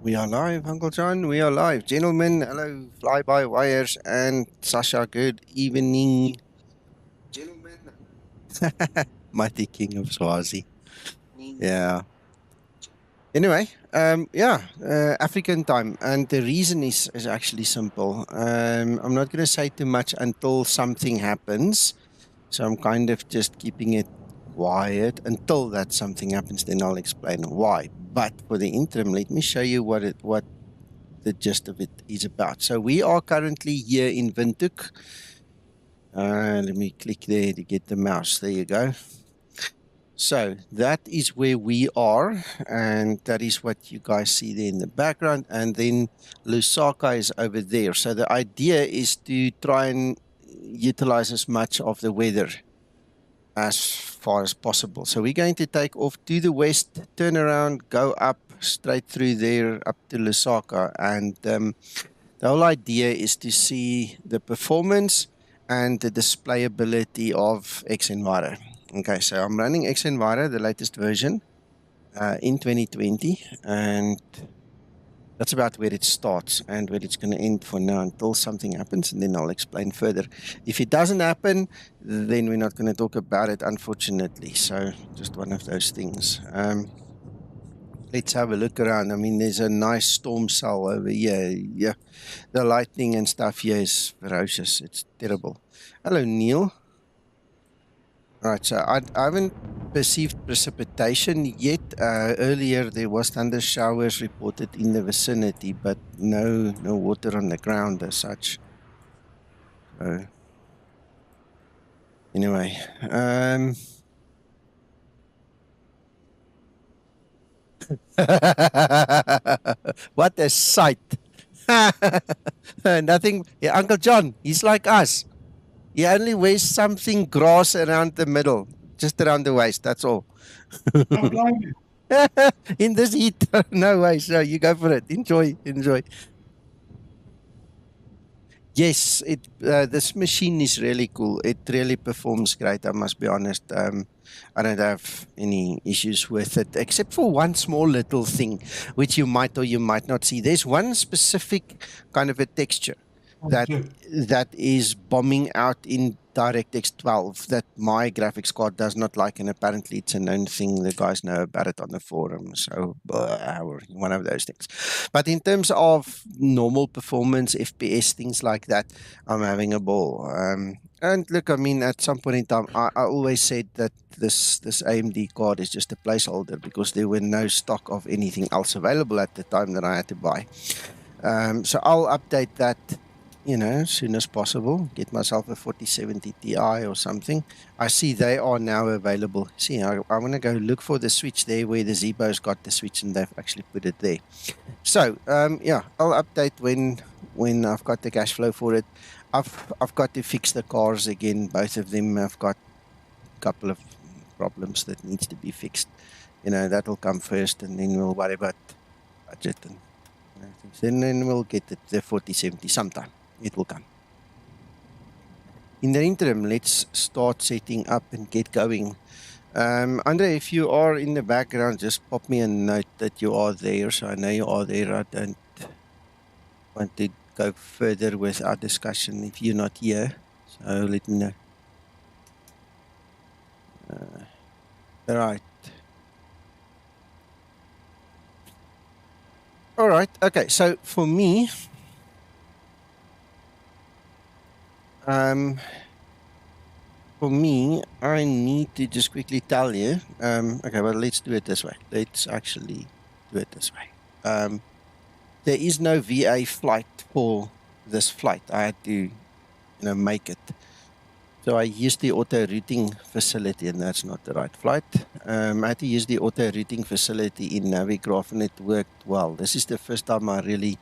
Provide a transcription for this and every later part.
We are live, Uncle John. We are live. Gentlemen, hello, fly-by-wires, and Sasha, good evening. Gentlemen. Mighty King of Swazi. Yeah. Anyway, African time. And the reason is actually simple. I'm not going to say too much until something happens. So I'm kind of just keeping it quiet until that something happens. Then I'll explain why. But for the interim, let me show you what the gist of it is about. So we are currently here in Windhoek. Let me click there to get the mouse. There you go. So that is where we are, and that is what you guys see there in the background. And then Lusaka is over there. So the idea is to try and utilize as much of the weather as far as possible. So we're going to take off to the west, turn around, go up straight through there up to Lusaka, and the whole idea is to see the performance and the displayability of XEnviro. Okay, so I'm running XEnviro, the latest version, in 2020, and that's about where it starts and where it's going to end for now until something happens, and then I'll explain further. If it doesn't happen, then we're not going to talk about it, unfortunately. So just one of those things. Let's have a look around. I mean, there's a nice storm cell over here. Yeah, the lightning and stuff here is ferocious. It's terrible. Hello, Neil. All right, so I haven't perceived precipitation yet. Earlier, there was thunder showers reported in the vicinity, but no water on the ground as such. So, anyway, what a sight! Nothing. Yeah, Uncle John, he's like us. He only wears something grass around the middle, just around the waist. That's all. In this heat, no way. So you go for it. Enjoy. Yes, this machine is really cool. It really performs great, I must be honest. I don't have any issues with it, except for one small little thing, which you might or you might not see. There's one specific kind of a texture that is bombing out in DirectX 12 that my graphics card does not like, and apparently it's a known thing. The guys know about it on the forum, so or one of those things. But in terms of normal performance, FPS, things like that, I'm having a ball. And look, I mean, at some point in time, I always said that this AMD card is just a placeholder because there were no stock of anything else available at the time that I had to buy. So I'll update that, as soon as possible. Get myself a 4070 Ti or something. I see they are now available. See, I want to go look for the switch there where the Zebo's got the switch, and they've actually put it there. So, I'll update when I've got the cash flow for it. I've got to fix the cars again. Both of them have got a couple of problems that needs to be fixed. That'll come first, and then we'll worry about budget and things. Then we'll get the 4070 sometime. It will come. In the interim, let's start setting up and get going. Andre, if you are in the background, just pop me a note that you are there, so I know you are there. I don't want to go further with our discussion if you're not here, so let me know. All right. Okay. So for me, I need to just quickly tell you. Okay, well, let's do it this way. Let's actually do it this way. There is no VA flight for this flight. I had to, make it. So I used the auto routing facility, and that's not the right flight. I had to use the auto routing facility in Navigraph, and it worked well. This is the first time I really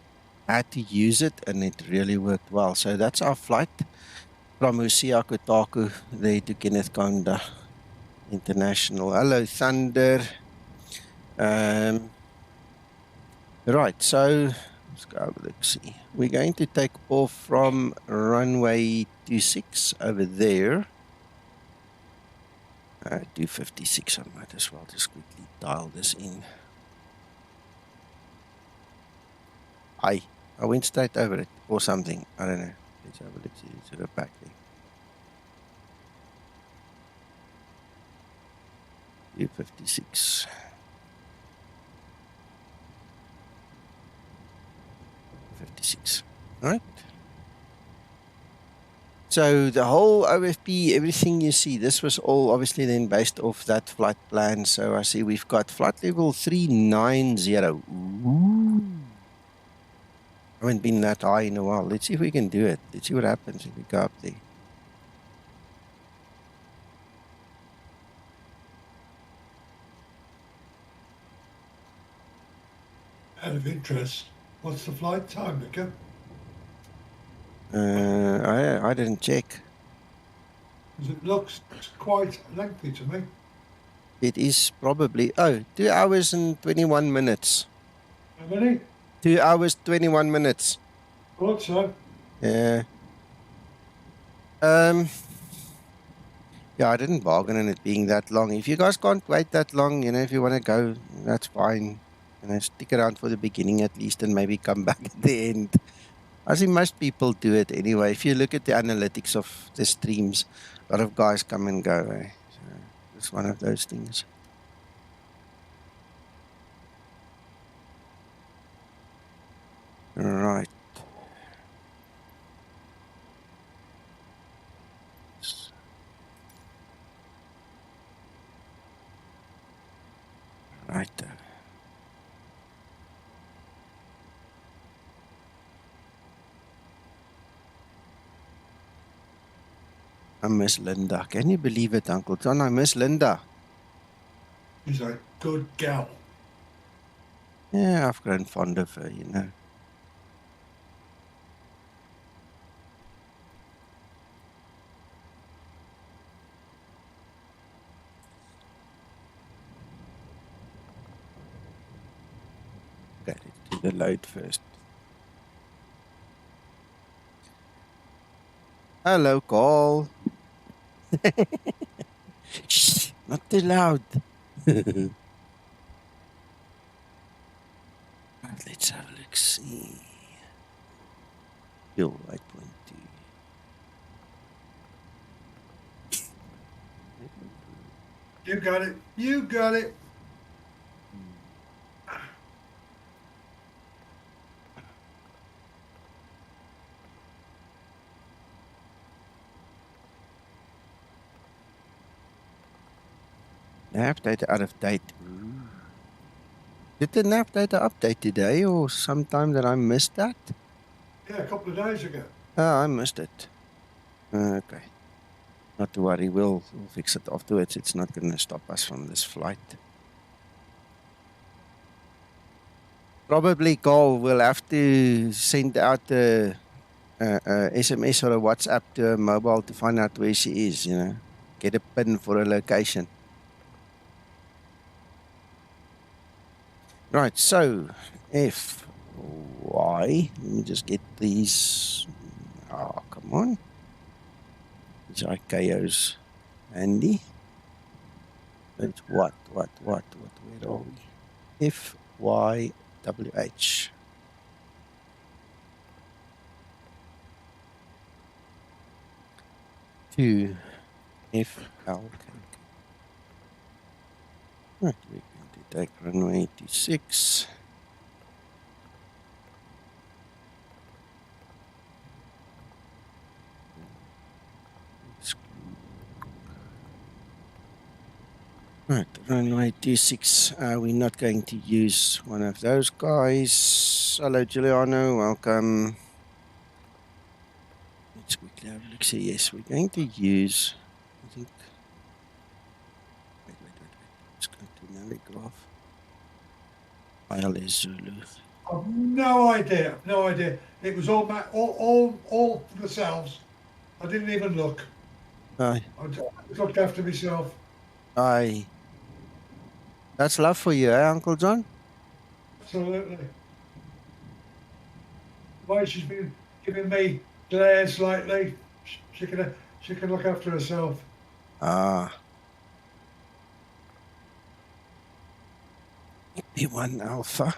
had to use it, and it really worked well. So that's our flight from Hosea Kotaku there to Kenneth Kaunda International. Hello, Thunder. Right, so let's go over, let's see. We're going to take off from runway 26 over there. 256, I might as well just quickly dial this in. I went straight over it or something. I don't know. Let's have a look. See, sort of back there. 256. Right. So the whole OFP, everything you see, this was all obviously then based off that flight plan. So I see we've got flight level 390. Ooh. I haven't been that high in a while. Let's see if we can do it. Let's see what happens if we go up there. Out of interest, what's the flight time, Mika? I didn't check. Because it looks quite lengthy to me. It is probably 2 hours and 21 minutes. How many? 2 hours 21 minutes. Thought so. Yeah. Yeah, I didn't bargain on it being that long. If you guys can't wait that long, you know, if you want to go, that's fine. You know, stick around for the beginning at least and maybe come back at the end. I see most people do it anyway. If you look at the analytics of the streams, a lot of guys come and go. So it's one of those things. All right. Right. I miss Linda. Can you believe it, Uncle John? I miss Linda. She's a good gal. Yeah, I've grown fond of her, you know. Okay, let's do the load first. Hello, call. Shh, not too loud. Right, let's have a look. See. Fuel 8.2. You got it. You got it. Nav data out of date. Ooh. Did the nav data update today or sometime that I missed that? Yeah, a couple of days ago. Oh, I missed it. Okay. Not to worry, we'll fix it afterwards. It's not going to stop us from this flight. Probably, Carl, we'll have to send out a SMS or a WhatsApp to her mobile to find out where she is, you know. Get a pin for a location. Right, so FY, let me just get these. Oh, come on. These IKOs handy. It's what? Where are we? FYWH. To FLKK. Right, we're going to take runway 86. Right, runway 26. We're not going to use one of those guys. Hello, Giuliano. Welcome. Let's quickly have a look. See, yes, we're going to use, I think, wait. Let's go to Navigraph. ILS Zulu. I've no idea. No idea. It was all for themselves. I didn't even look. Aye. I just looked after myself. Aye. That's love for you, eh, Uncle John? Absolutely. Why she's been giving me glares lately. She can look after herself. Ah. B1 Alpha.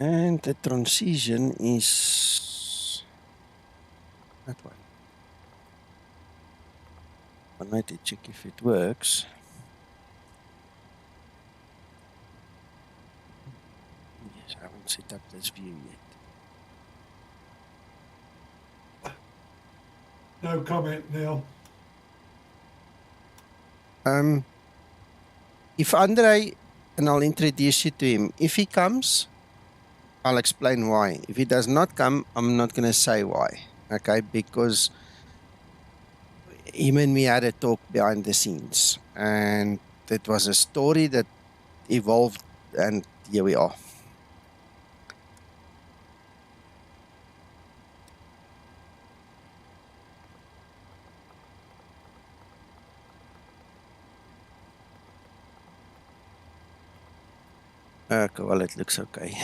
And the transition is that one. I need to check if it works. Yes, I haven't set up this view yet. No comment, Neil. If Andre, and I'll introduce you to him, if he comes, I'll explain why. If he does not come, I'm not going to say why. Okay, because him and me had a talk behind the scenes, and it was a story that evolved, and here we are. Okay, well, it looks okay.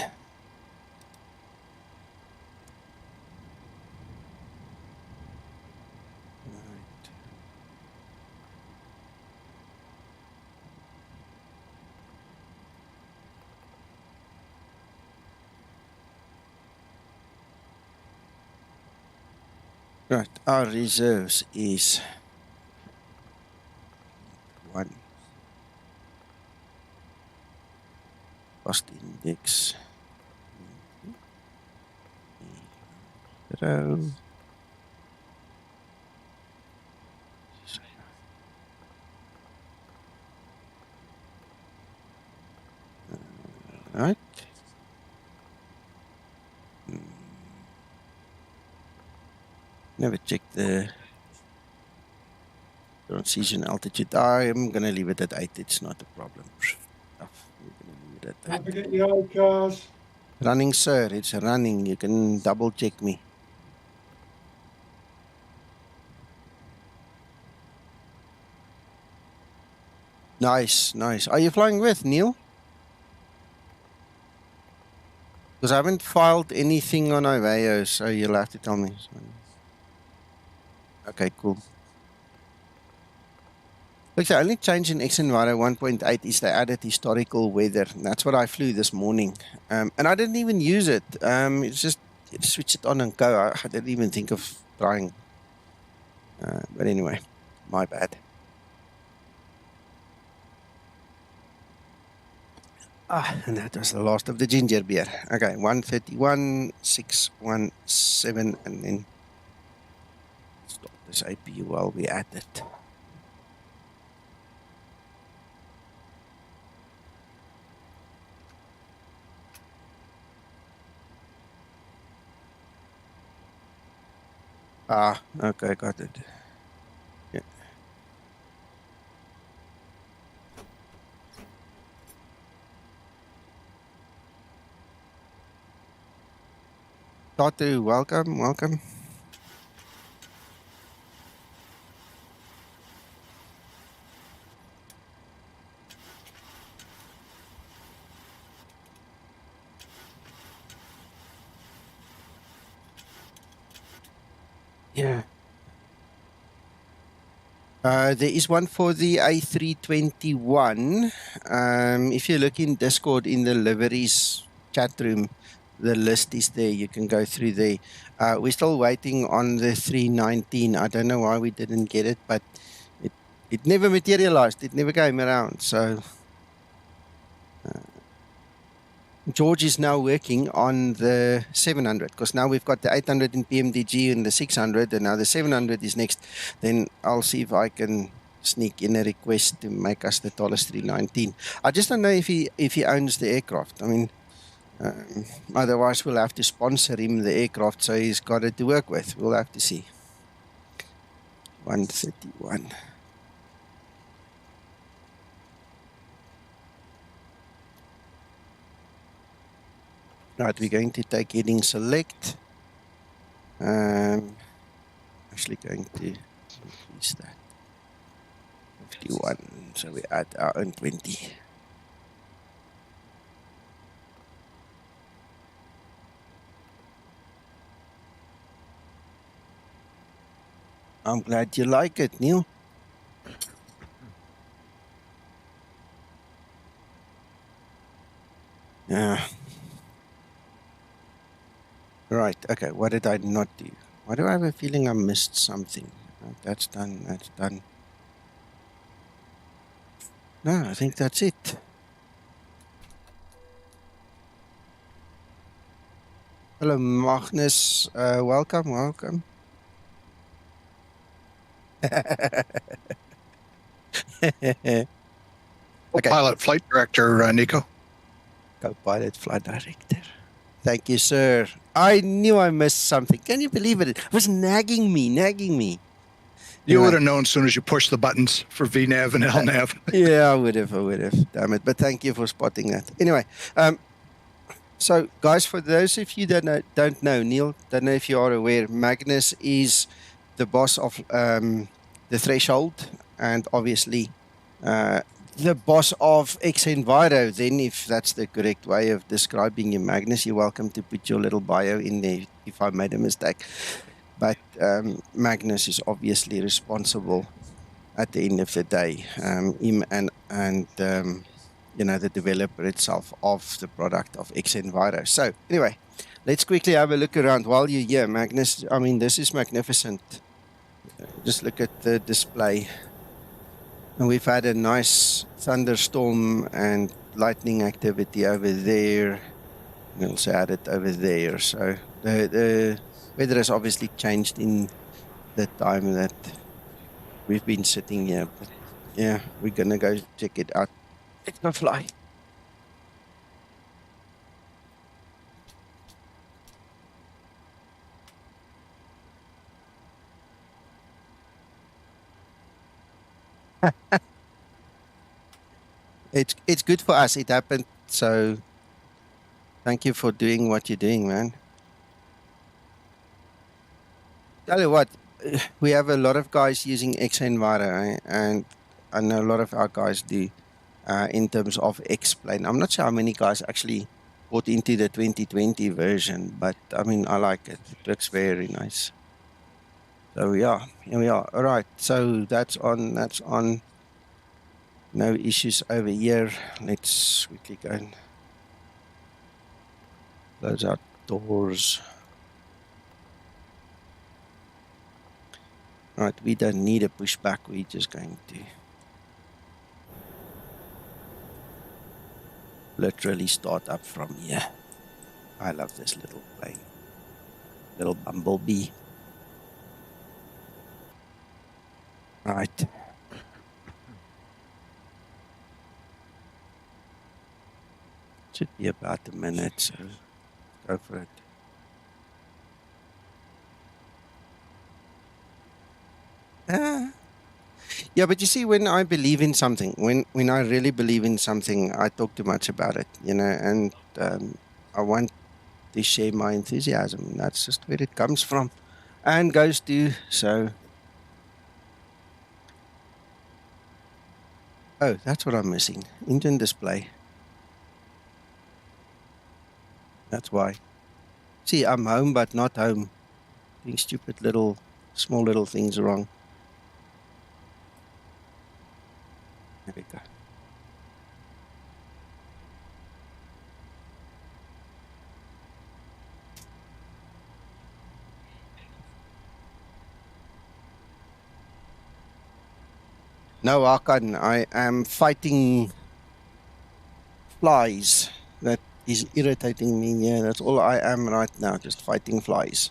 Right, our reserves is 1. Cost index 0. Right. Never check the transition altitude. I am going to leave it at 8. It's not a problem. We're going to leave it at 8. Don't forget the old cars. Running, sir. It's running. You can double check me. Nice, nice. Are you flying with, Neil? Because I haven't filed anything on Iveo, so you'll have to tell me. Okay, cool. Look, the only change in XNVIDIA 1.8 is they added historical weather. That's what I flew this morning. And I didn't even use it. It's just switch it on and go. I didn't even think of trying. But anyway, my bad. And that was the last of the ginger beer. Okay, 131, 617, and then stop this APU while we're at it. Okay, got it. Yeah. Tatu, welcome, welcome. Yeah. There is one for the A321. If you look in Discord in the liveries chat room, the list is there. You can go through there. We're still waiting on the 319. I don't know why we didn't get it, but it never materialized. It never came around. So George is now working on the 700 because now we've got the 800 in PMDG and the 600, and now the 700 is next. Then I'll see if I can sneak in a request to make us the tallest 319. I just don't know if he owns the aircraft. I mean, otherwise we'll have to sponsor him the aircraft, so he's got it to work with. We'll have to see. 131. Right, we're going to take heading select. Actually going to increase that. 51, so we add our own 20. I'm glad you like it, Neil. Yeah. Right. Okay. What did I not do? Why do I have a feeling I missed something? Right, that's done. That's done. No, I think that's it. Hello, Magnus. Welcome. Welcome. Okay. Pilot flight director, Nico. Co-pilot flight director. Thank you, sir. I knew I missed something. Can you believe it? It was nagging me, nagging me. You would Anyway, have known as soon as you pushed the buttons for VNAV and LNAV. yeah, I would have. Damn it. But thank you for spotting that. Anyway, so guys, for those of you that don't know, Neil, don't know if you are aware, Magnus is the boss of the Threshold, and obviously the boss of Enviro. Then, if that's the correct way of describing you, Magnus, you're welcome to put your little bio in there if I made a mistake. But Magnus is obviously responsible at the end of the day, him and you know, the developer itself of the product of Enviro. So anyway, let's quickly have a look around while you're here, Magnus. I mean, this is magnificent. Just look at the display. And we've had a nice thunderstorm and lightning activity over there. We also had it over there. So the weather has obviously changed in the time that we've been sitting here. But yeah, we're going to go check it out. Let's go fly. It's good for us. It happened. So thank you for doing what you're doing, man. Tell you what, we have a lot of guys using Enviro, and I know a lot of our guys do in terms of X-Plane. I'm not sure how many guys actually bought into the 2020 version, but I mean, I like it. It looks very nice. So yeah, here we are. All right, so that's on. That's on. No issues over here. Let's quickly go and close our doors. All right, we don't need a pushback. We're just going to literally start up from here. I love this little plane. Little bumblebee. All right. Should be about a minute, so go for it. Yeah, but you see, when I believe in something, when I really believe in something, I talk too much about it, you know, and I want to share my enthusiasm. That's just where it comes from and goes to. So, oh, that's what I'm missing. Engine display. That's why. See, I'm home, but not home. Doing stupid little, small little things wrong. There we go. No, Hakan, I am fighting flies. That is irritating me. Yeah, that's all I am right now, just fighting flies.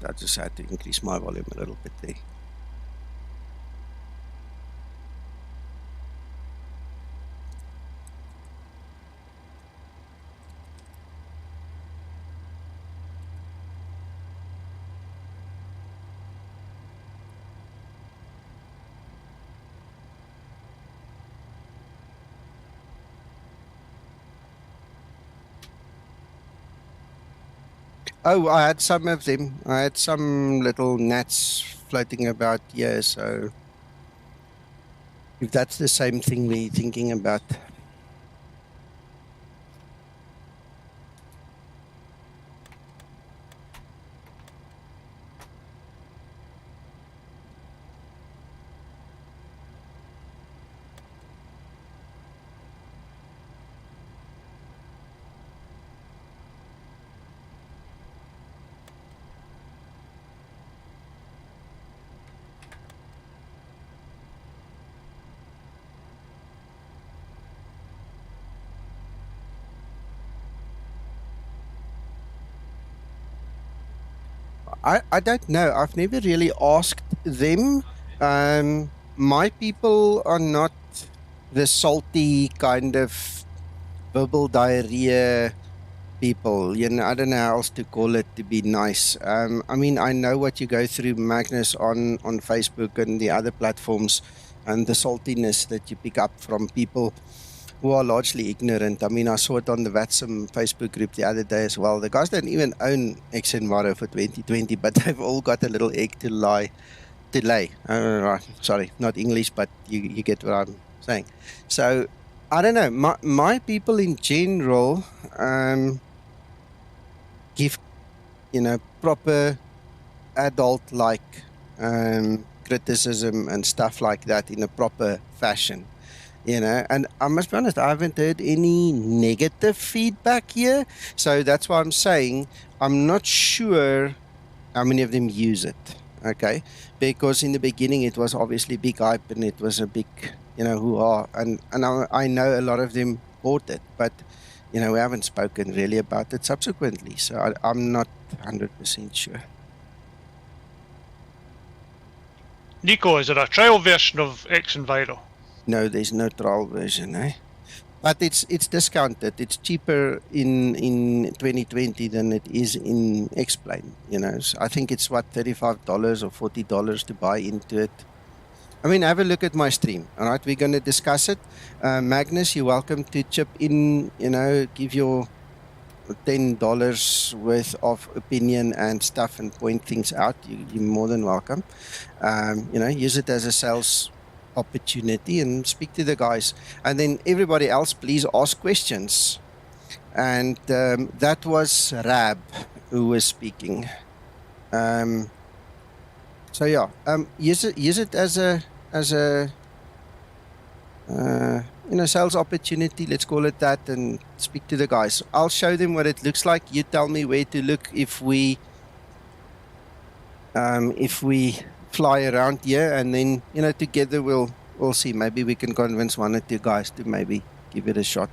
I just had to increase my volume a little bit there. Oh, I had some of them. I had some little gnats floating about here, so if that's the same thing we're thinking about. I don't know. I've never really asked them. My people are not the salty kind of verbal diarrhea people. You know, I don't know how else to call it to be nice. I mean, I know what you go through, Magnus, on Facebook and the other platforms, and the saltiness that you pick up from people who are largely ignorant. I mean, I saw it on the Vatsum Facebook group the other day as well. The guys don't even own Exenvaro for 2020, but they've all got a little egg to lay. Sorry, not English, but you get what I'm saying. So, I don't know. My people in general give, proper adult-like criticism and stuff like that in a proper fashion. And I must be honest, I haven't heard any negative feedback here. So that's why I'm saying I'm not sure how many of them use it. Okay. Because in the beginning, it was obviously big hype and it was a big, hoo-ha. And I know a lot of them bought it, but, we haven't spoken really about it subsequently. So I'm not 100% sure. Nico, is there a trial version of Exenviro? No, there's no trial version, eh? But it's discounted. It's cheaper in 2020 than it is in X-Plane. So I think it's $35 or $40 to buy into it. I mean, have a look at my stream. All right, we're going to discuss it. Magnus, you're welcome to chip in. Give your $10 worth of opinion and stuff and point things out. You're more than welcome. Use it as a sales opportunity and speak to the guys. And then everybody else, please ask questions. And that was Rab who was speaking. So yeah, use it as a sales opportunity, let's call it that, and speak to the guys. I'll show them what it looks like. You tell me where to look if we fly around here, and then together we'll see. Maybe we can convince one or two guys to maybe give it a shot.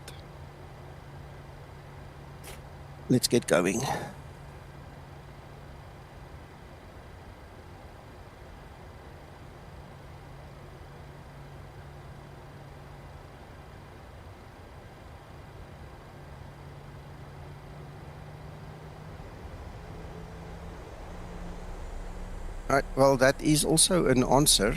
Let's get going. Right, well, that is also an answer.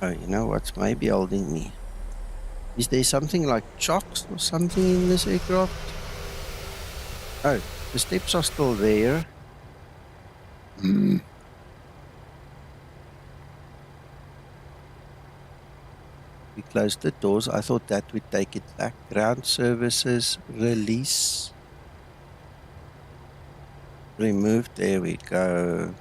Oh, you know what's maybe holding me? Is there something like chocks or something in this aircraft? Oh, the steps are still there. We closed the doors. I thought that would take it back. Ground services, release. Removed. There we go.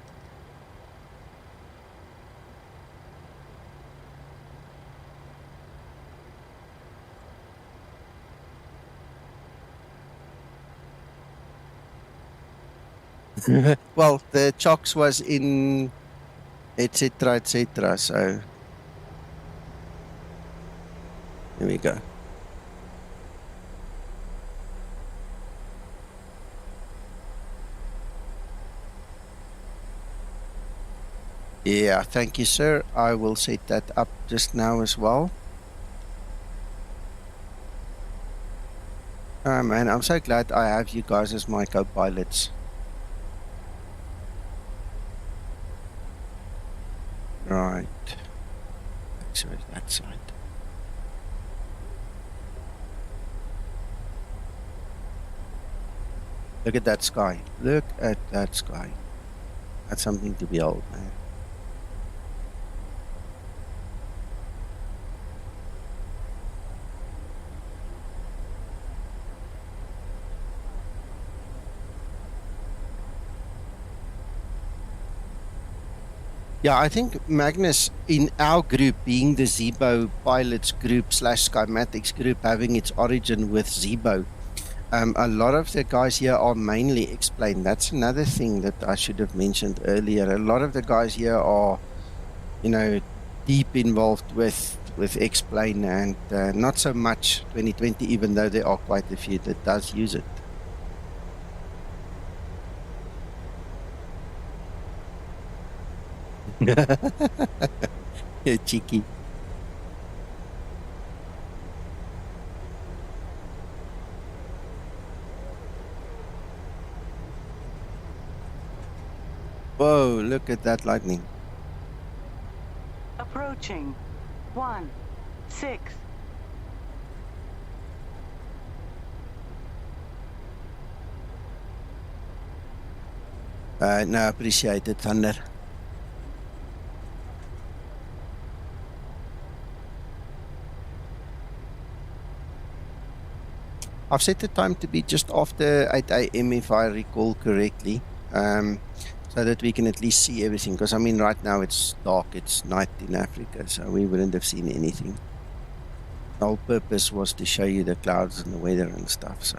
Well, the chocks was in etc. So here we go. Yeah, thank you, sir. I will set that up just now as well. Oh, man, I'm so glad I have you guys as my co-pilots. Right. So that side. Look at that sky. Look at that sky. That's something to behold, man. Yeah, I think Magnus, in our group, being the Zebo pilots group / Skymatix group, having its origin with Zebo, a lot of the guys here are mainly explained. That's another thing that I should have mentioned earlier. A lot of the guys here are, you know, deep involved with explain and not so much 2020, even though there are quite a few that does use it. You're cheeky. Whoa, look at that lightning. Approaching 1-6. No, appreciate it, Thunder. I've set the time to be just after 8 a.m. if I recall correctly, so that we can at least see everything. Because I mean, right now it's dark, it's night in Africa, so we wouldn't have seen anything. The whole purpose was to show you the clouds and the weather and stuff, so.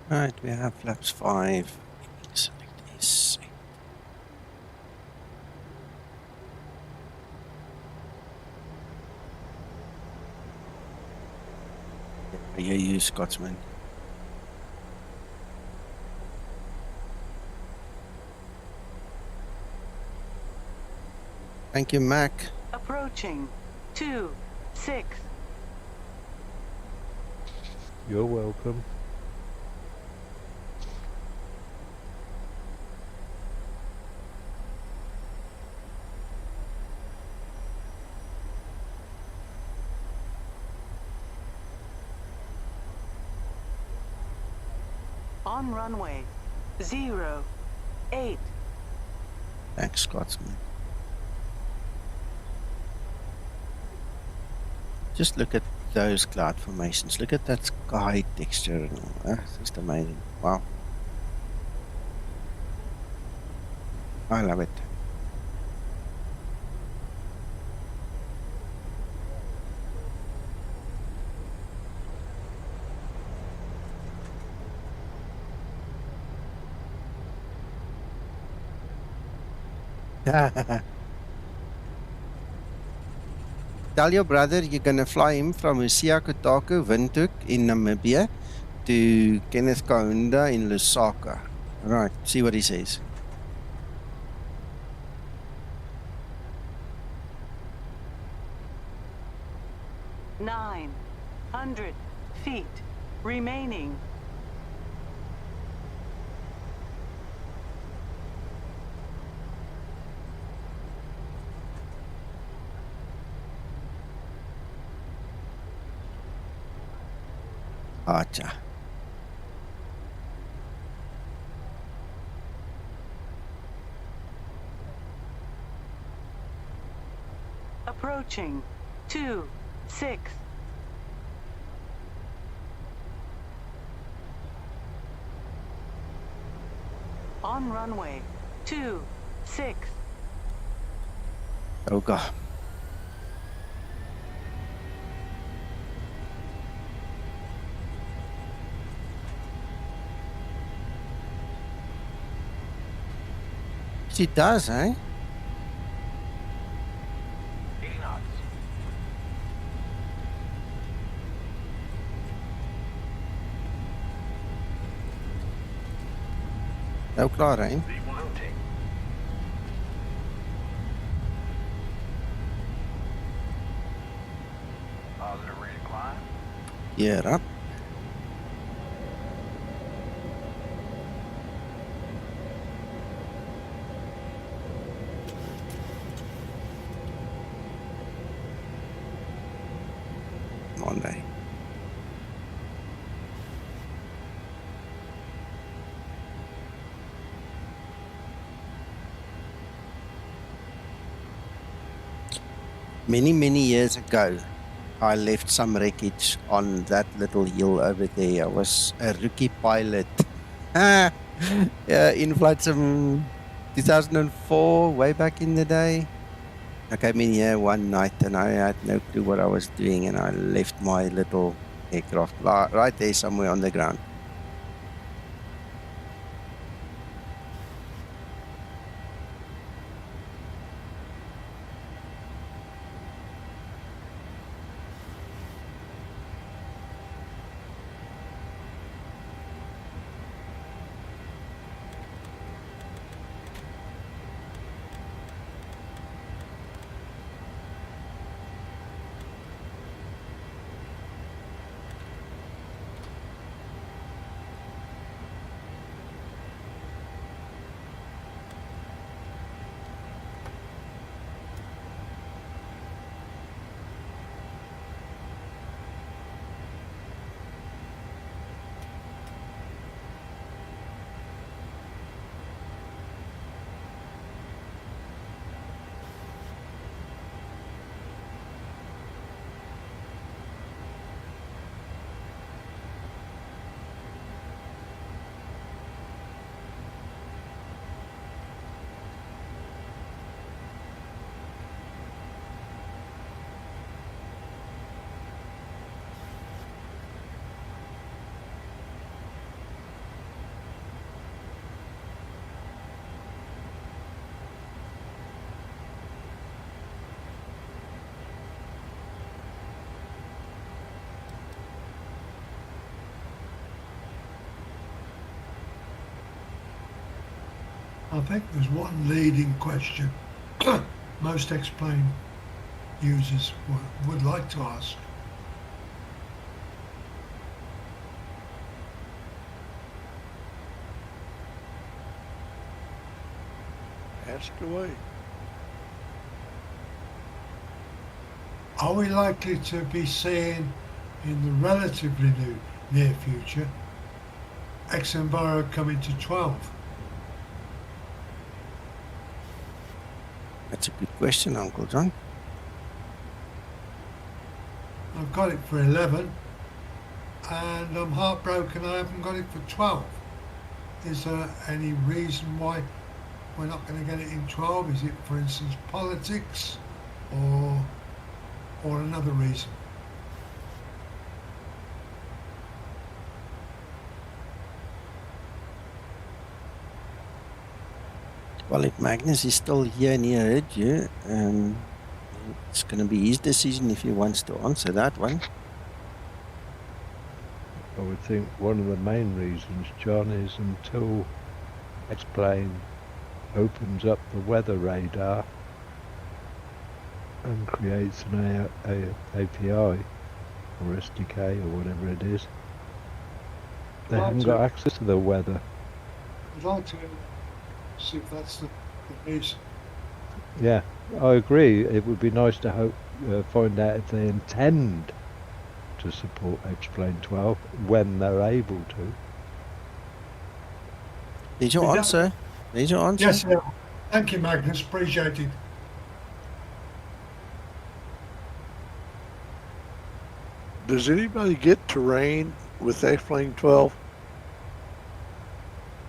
Right, we have flaps 5. Select this. I hear you, Scotsman. Thank you, Mac. Approaching 2-6. You're welcome. On runway 08. Thanks, Scotsman. Just look at those cloud formations. Look at that sky texture. It's just amazing. Wow. I love it. Tell your brother you're going to fly him from Lusaka, Windhoek in Namibia to Kenneth Kaunda in Lusaka. Right, see what he says. Nine 100 feet remaining. Acha. Approaching 26. On runway 26. Oh god. She does, eh? Nou klaar, hè? Gear up. Monday. Many years ago, I left some wreckage on that little hill over there. I was a rookie pilot. Yeah, in flight sim 2004, way back in the day. I came in here one night and I had no clue what I was doing, and I left my little aircraft right there somewhere on the ground. I think there's one leading question most X-Plane users would like to ask. Ask away. Are we likely to be seeing in the relatively near future X-Enviro coming to 12? That's a good question, Uncle John. I've got it for 11 and I'm heartbroken I haven't got it for 12. Is there any reason why we're not going to get it in 12? Is it, for instance, politics or another reason? Well, if Magnus is still here near you, it's going to be his decision if he wants to answer that one. I would think one of the main reasons, John, is until X-Plane opens up the weather radar and creates an API or SDK or whatever it is, they haven't got access to the weather. I'd like to see if that's the reason. Yeah, I agree. It would be nice to find out if they intend to support X-Plane 12 when they're able to. Did you answer? Did you answer? Yes, sir. Thank you, Magnus. Appreciate it. Does anybody get terrain with X-Plane 12?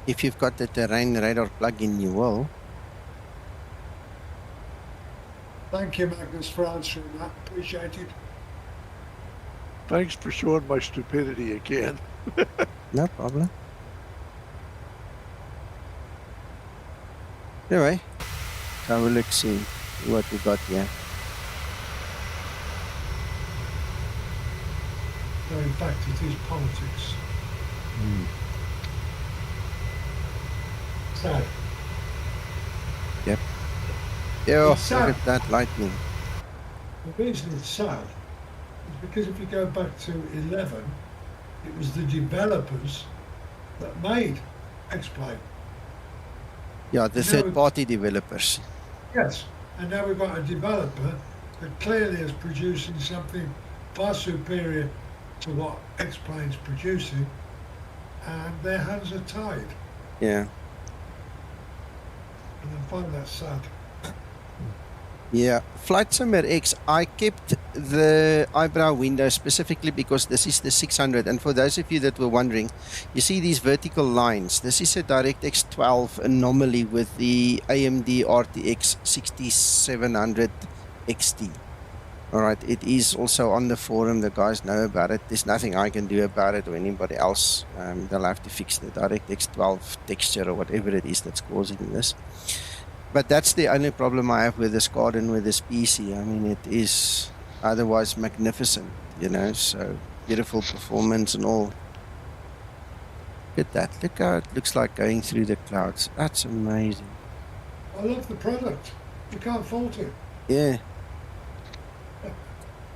If you've got the terrain radar plug-in, you will. Thank you, Magnus, for answering that. Appreciate it. Thanks for showing my stupidity again. No problem. Anyway, have a look, see what we got here. So in fact, it is politics. Sad. Yep. Yeah, It's look sad. at that lightning. The reason it's sad is because if you go back to 11, it was the developers that made X-Plane. Yeah, the No, third-party developers. Yes, and now we've got a developer that clearly is producing something far superior to what X-Plane's producing, and their hands are tied. Yeah. And I find that sad. Yeah, Flight Simmer X, I kept the eyebrow window specifically because this is the 600, and for those of you that were wondering, you see these vertical lines. This is a DirectX 12 anomaly with the AMD RTX 6700 XT. Alright, it is also on the forum, the guys know about it. There's nothing I can do about it or anybody else. They'll have to fix the DirectX 12 texture or whatever it is that's causing this. But that's the only problem I have with this card and with this PC. I mean, it is otherwise magnificent, you know, so beautiful performance and all. Look at that. Look how it looks like going through the clouds. That's amazing. I love the product. You can't fault it. Yeah.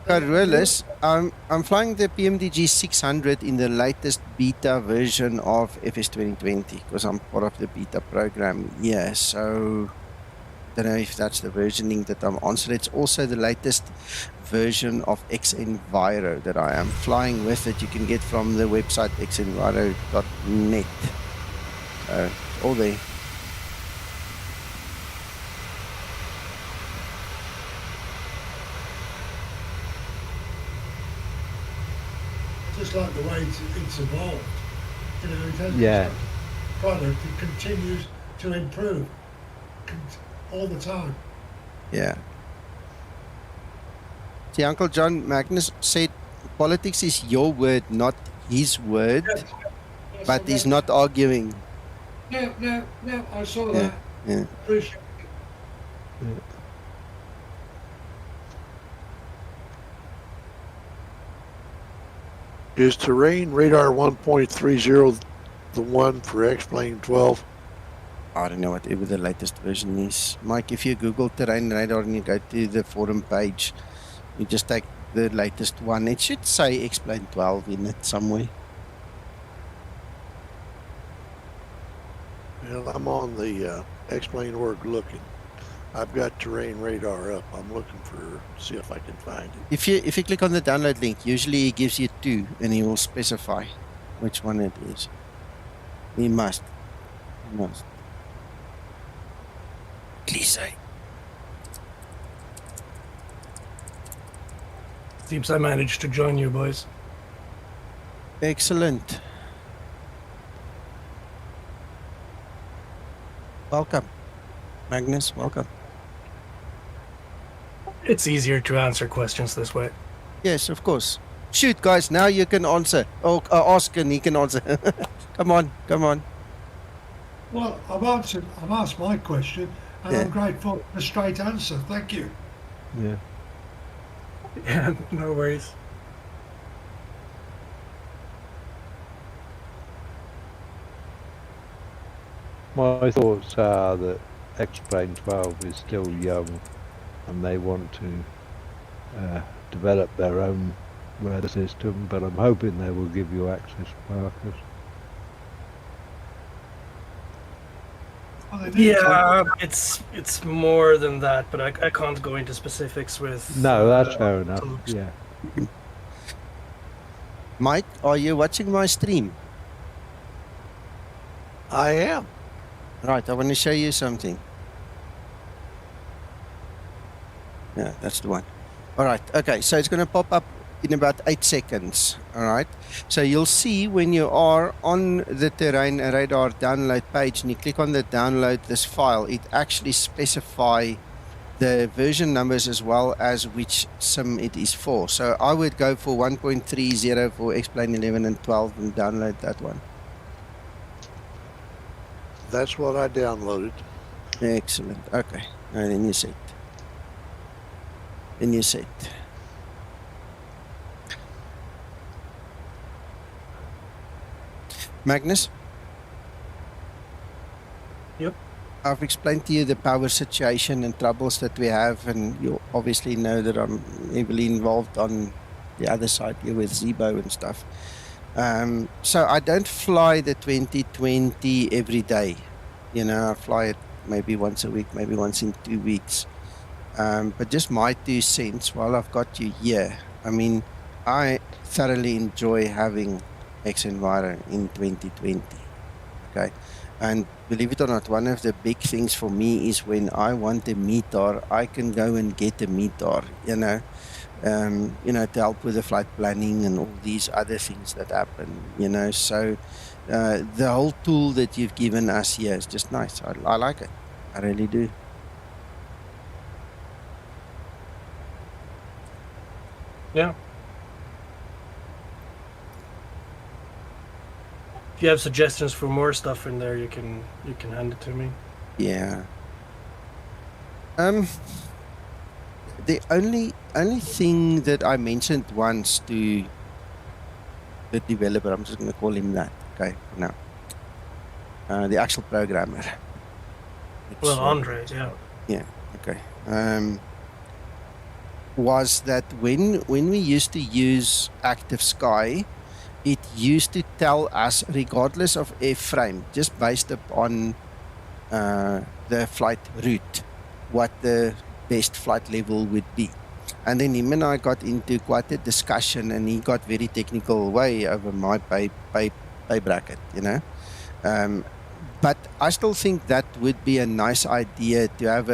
Carolus, I'm flying the PMDG 600 in the latest beta version of FS 2020 because I'm part of the beta program. Yeah, so I don't know if that's the versioning that I'm on. So it's also the latest version of XEnviro that I am flying with that you can get from the website xenviro.net. So all there. Just like the way it's evolved. You know, it hasn't Yeah. stopped. Product, it continues to improve all the time. Yeah. See, Uncle John Magnus said politics is your word, not his word, Yes, but I he's read not arguing. that. No, I saw Yeah, that. yeah. Appreciate it. Is terrain radar 1.30 the one for X-Plane 12? I don't know whatever the latest version is. Mike, if you Google terrain radar and you go to the forum page, you just take the latest one. It should say X-Plane 12 in it somewhere. Well, I'm on the X-Plane org looking. I've got terrain radar up. I'm looking for, see if I can find it. If you click on the download link, usually he gives you two and he will specify which one it is. He must. He must. Please say. Seems I managed to join you, boys. Excellent. Welcome. Magnus, welcome. It's easier to answer questions this way. Yes, of course. Shoot, guys, now you can answer. Oh, ask and he can answer. Come on, come on. Well, I've asked my question, and Yeah. I'm grateful for the straight answer. Thank you. Yeah. Yeah, no worries. My thoughts are that X-Plane 12 is still young and they want to develop their own weather system, but I'm hoping they will give you access markers. Well, they do Yeah, it's more than that, but I can't go into specifics with. No, that's fair enough. folks. Yeah. Mike, are you watching my stream? I am. Right, I want to show you something. Yeah, that's the one. All right, okay, so it's going to pop up in about 8 seconds. All right, so you'll see when you are on the terrain radar download page and you click on the download this file, it actually specify the version numbers as well as which sim it is for. So I would go for 1.30 for X-Plane 11 and 12 and download that one. That's what I downloaded. Excellent. Okay. And then you set. Then you set. Magnus? Yep. I've explained to you the power situation and troubles that we have, and you obviously know that I'm heavily involved on the other side here with Zebo and stuff. So I don't fly the 2020 every day. You know, I fly it maybe once a week, maybe once in 2 weeks. But just my 2 cents while I've got you here. I mean, I thoroughly enjoy having X-Enviro in 2020. Okay. And believe it or not, one of the big things for me is when I want a METAR, I can go and get a METAR, you know, to help with the flight planning and all these other things that happen, you know. So the whole tool that you've given us here is just nice. I like it. I really do. Yeah. If you have suggestions for more stuff in there, you can hand it to me. Yeah. The only thing that I mentioned once to the developer, I'm just going to call him that, okay, for now. The actual programmer. Well, Andre, yeah. Yeah, okay. Was that when we used to use Active Sky, it used to tell us, regardless of airframe, just based upon the flight route, what the best flight level would be. And then him and I got into quite a discussion, and he got very technical way over my pay bracket, you know. But I still think that would be a nice idea to have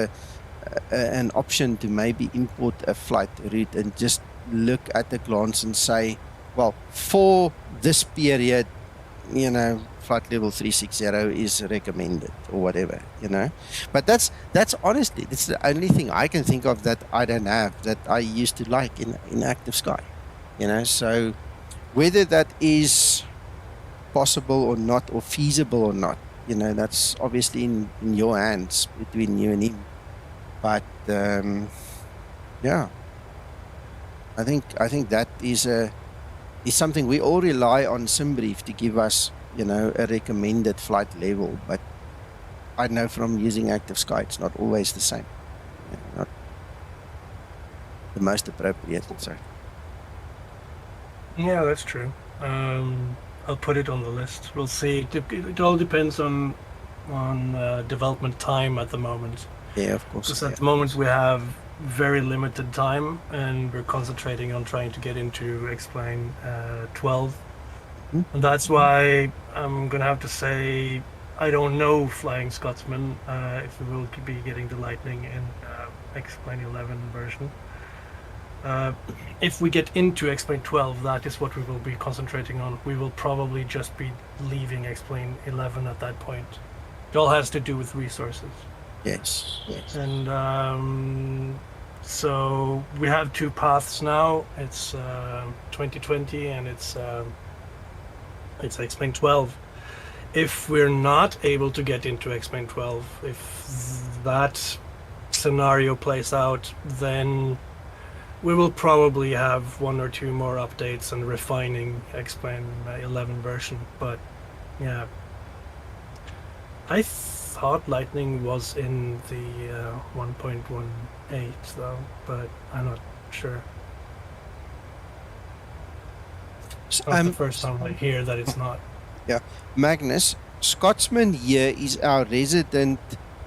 an option to maybe import a flight route and just look at a glance and say, well, for this period, you know, flight level 360 is recommended or whatever, you know. But that's honestly, it's the only thing I can think of that I don't have, that I used to like in Active Sky, you know. So whether that is possible or not, or feasible or not, you know, that's obviously in your hands, between you and him. But yeah, I think that is something we all rely on SimBrief to give us, you know, a recommended flight level. But I know from using Active Sky, it's not always the same, you know, not the most appropriate. So Yeah, that's true. I'll put it on the list. We'll see. It all depends on development time at the moment. yeah, of course. Because at Yeah. the moment we have very limited time, and we're concentrating on trying to get into X-Plane 12. Mhm. And that's why I'm gonna have to say I don't know, Flying Scotsman, if we will be getting the Lightning in X-Plane 11 version. If we get into X-Plane 12, that is what we will be concentrating on. We will probably just be leaving X-Plane 11 at that point. It all has to do with resources. Yes. Yes. And so we have 2 paths now. It's 2020 and it's X-Plane 12. If we're not able to get into X-Plane 12, if that scenario plays out, then we will probably have 1 or 2 more updates and refining X-Plane 11 version. But yeah, I thought Lightning was in the 1.18 though, but I'm not sure. It's not the first time I hear that it's not. Yeah, Magnus, Scotsman here is our resident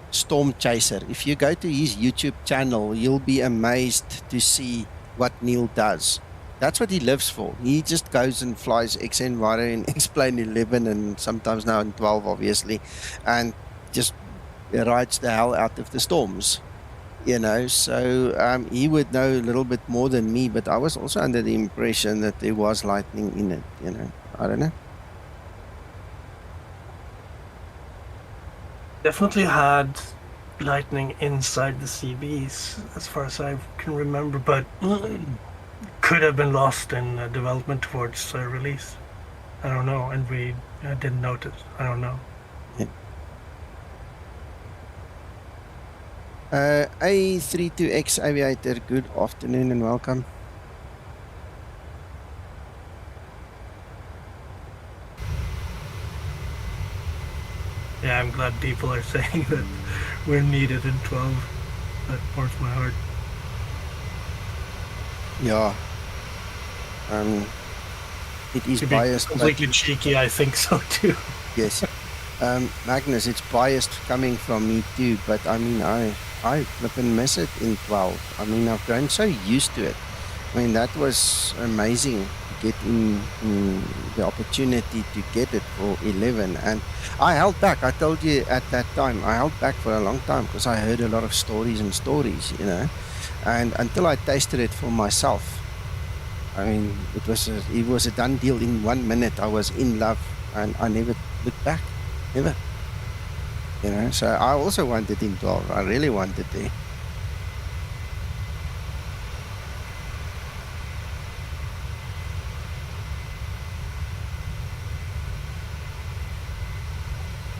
storm chaser. If you go to his YouTube channel, you'll be amazed to see what Neil does. That's what he lives for. He just goes and flies XNViro in X-Plane 11 and sometimes now in 12, obviously, and just rides the hell out of the storms. So he would know a little bit more than me, but I was also under the impression that there was lightning in it. I don't know. Definitely had lightning inside the CBs, as far as I can remember, but could have been lost in development towards release. I don't know, and we didn't notice. I don't know. A32X Aviator, good afternoon and welcome. Yeah, I'm glad people are saying that we're needed in 12. That warms my heart. Yeah. It is To be biased. completely cheeky, I think so too. Yes. Magnus, it's biased coming from me too, but I mean, I flippin' miss it in 12. I mean, I've grown so used to it. I mean, that was amazing to get in the opportunity to get it for 11. And I held back. I told you at that time, I held back for a long time because I heard a lot of stories, and until I tasted it for myself. I mean, it was a done deal in 1 minute. I was in love and I never looked back. Never. So I also wanted in 12. I really wanted there.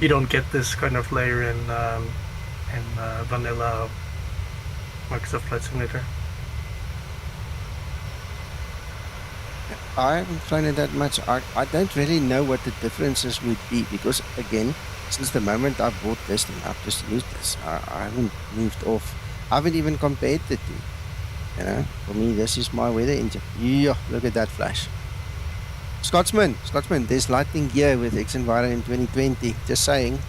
You don't get this kind of layer in vanilla Microsoft Flight Simulator. I haven't flown it that much. I don't really know what the differences would be because, again, since the moment I bought this thing, I've just used this. I haven't moved off. I haven't even compared the two. For me, this is my weather engine. Yeah, look at that flash. Scotsman, there's lightning here with XNViro in 2020. Just saying.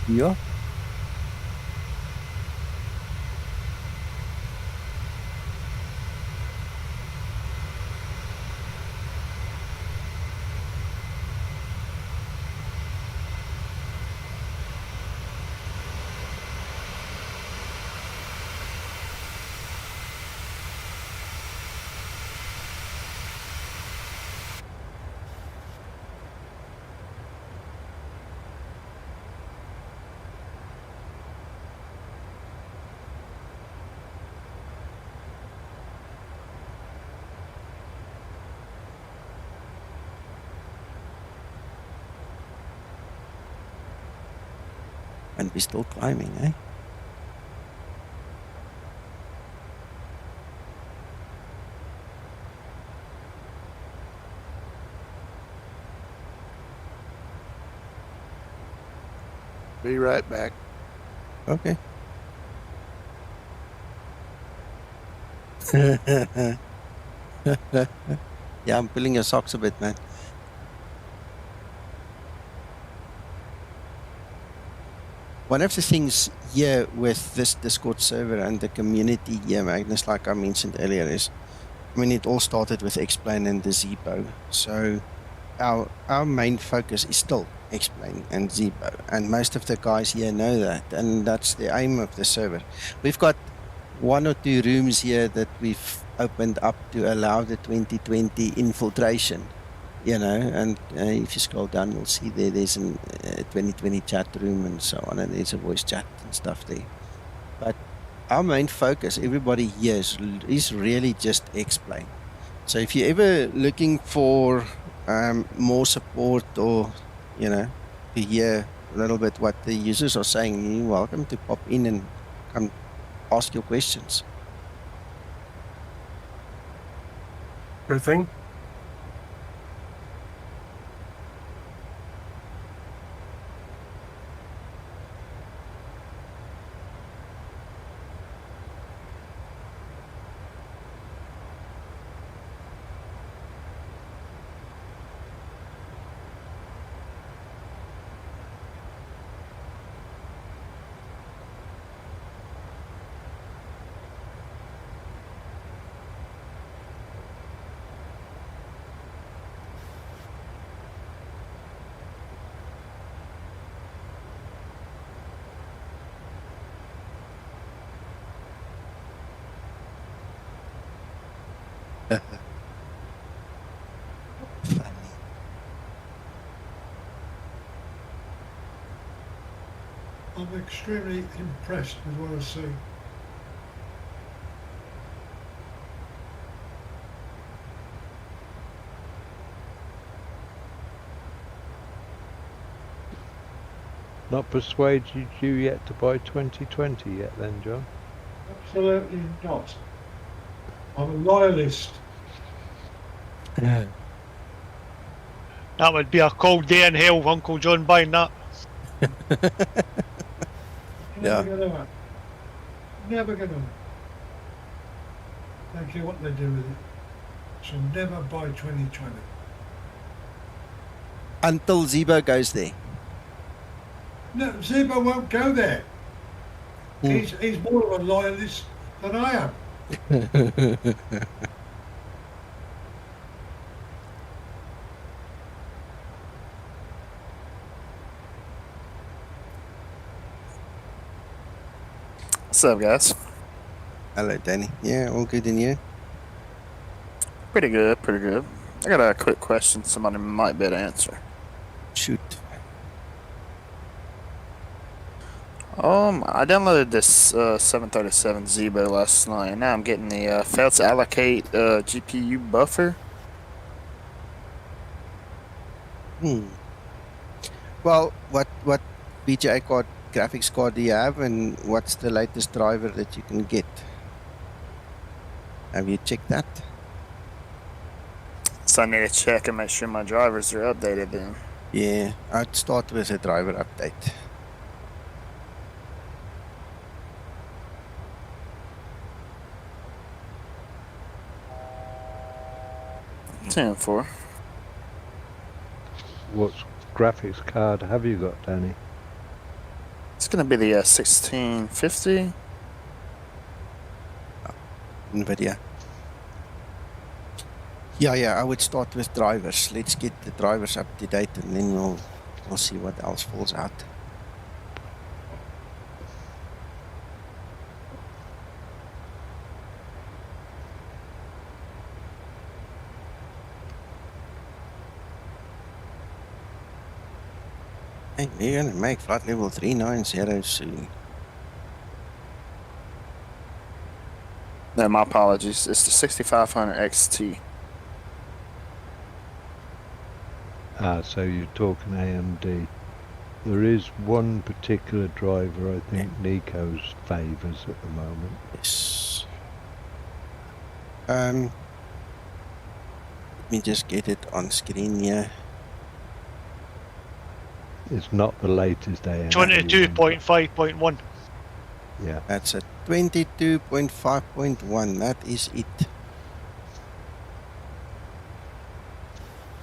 Yeah. And we're still climbing, eh? Be right back. Okay. Yeah, I'm pulling your socks a bit, man. One of the things here with this Discord server and the community here, Magnus, like I mentioned earlier, is, I mean, it all started with X-Plane and the Zepo. So our main focus is still X-Plane and Zepo. And most of the guys here know that. And that's the aim of the server. We've got 1 or 2 rooms here that we've opened up to allow the 2020 infiltration. And if you scroll down, you'll see there's a 2020 chat room and so on, and there's a voice chat and stuff there. But our main focus, everybody here, is really just X-Plane. So if you're ever looking for more support or, to hear a little bit what the users are saying, you're welcome to pop in and come ask your questions. Sure thing. Funny. I'm extremely impressed with what I see. Not persuaded you yet to buy 2020 yet then, John? Absolutely not. I'm a loyalist. That would be a cold day in hell, Uncle John buying that. Yeah. Never gonna happen. Never gonna happen. Don't care what they do with it. So never buy 2020. Until Zebo goes there. No, Zebo won't go there. Hmm. He's more of a loyalist than I am. What's up, guys? Hello, Danny. Yeah, all good in you? Pretty good, pretty good. I got a quick question somebody might be able to answer. Shoot. I downloaded this 737 Zebo last night, and now I'm getting the failed to allocate GPU buffer. Well, what BGA card, graphics card do you have, and what's the latest driver that you can get? Have you checked that? So I need to check and make sure my drivers are updated then. Yeah, I'd start with a driver update. Ten for. What graphics card have you got, Danny? It's gonna be the 1650. NVIDIA. Yeah, I would start with drivers. Let's get the drivers up to date, and then we'll see what else falls out. Hey, we're gonna make flight level 390 soon. No, my apologies. It's the 6500 XT. So you're talking AMD. There is one particular driver I think Nico's favours at the moment. Yes. Let me just get it on screen here. It's not the latest AMD. 22.5.1. Yeah. That's a 22.5.1. That is it.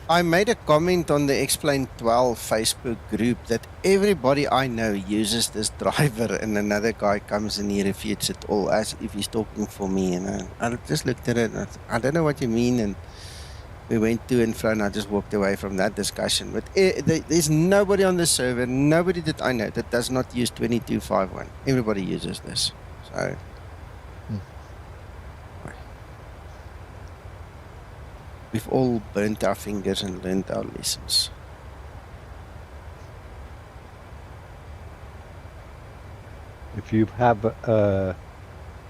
I made a comment on the Explain 12 Facebook group that everybody I know uses this driver, and another guy comes and he refutes it all as if he's talking for me. And I just looked at it and I don't know what you mean. And we went to and fro, and I just walked away from that discussion. But there's nobody on the server, nobody that I know, that does not use 2251. Everybody uses this. So, we've all burnt our fingers and learned our lessons. If you have a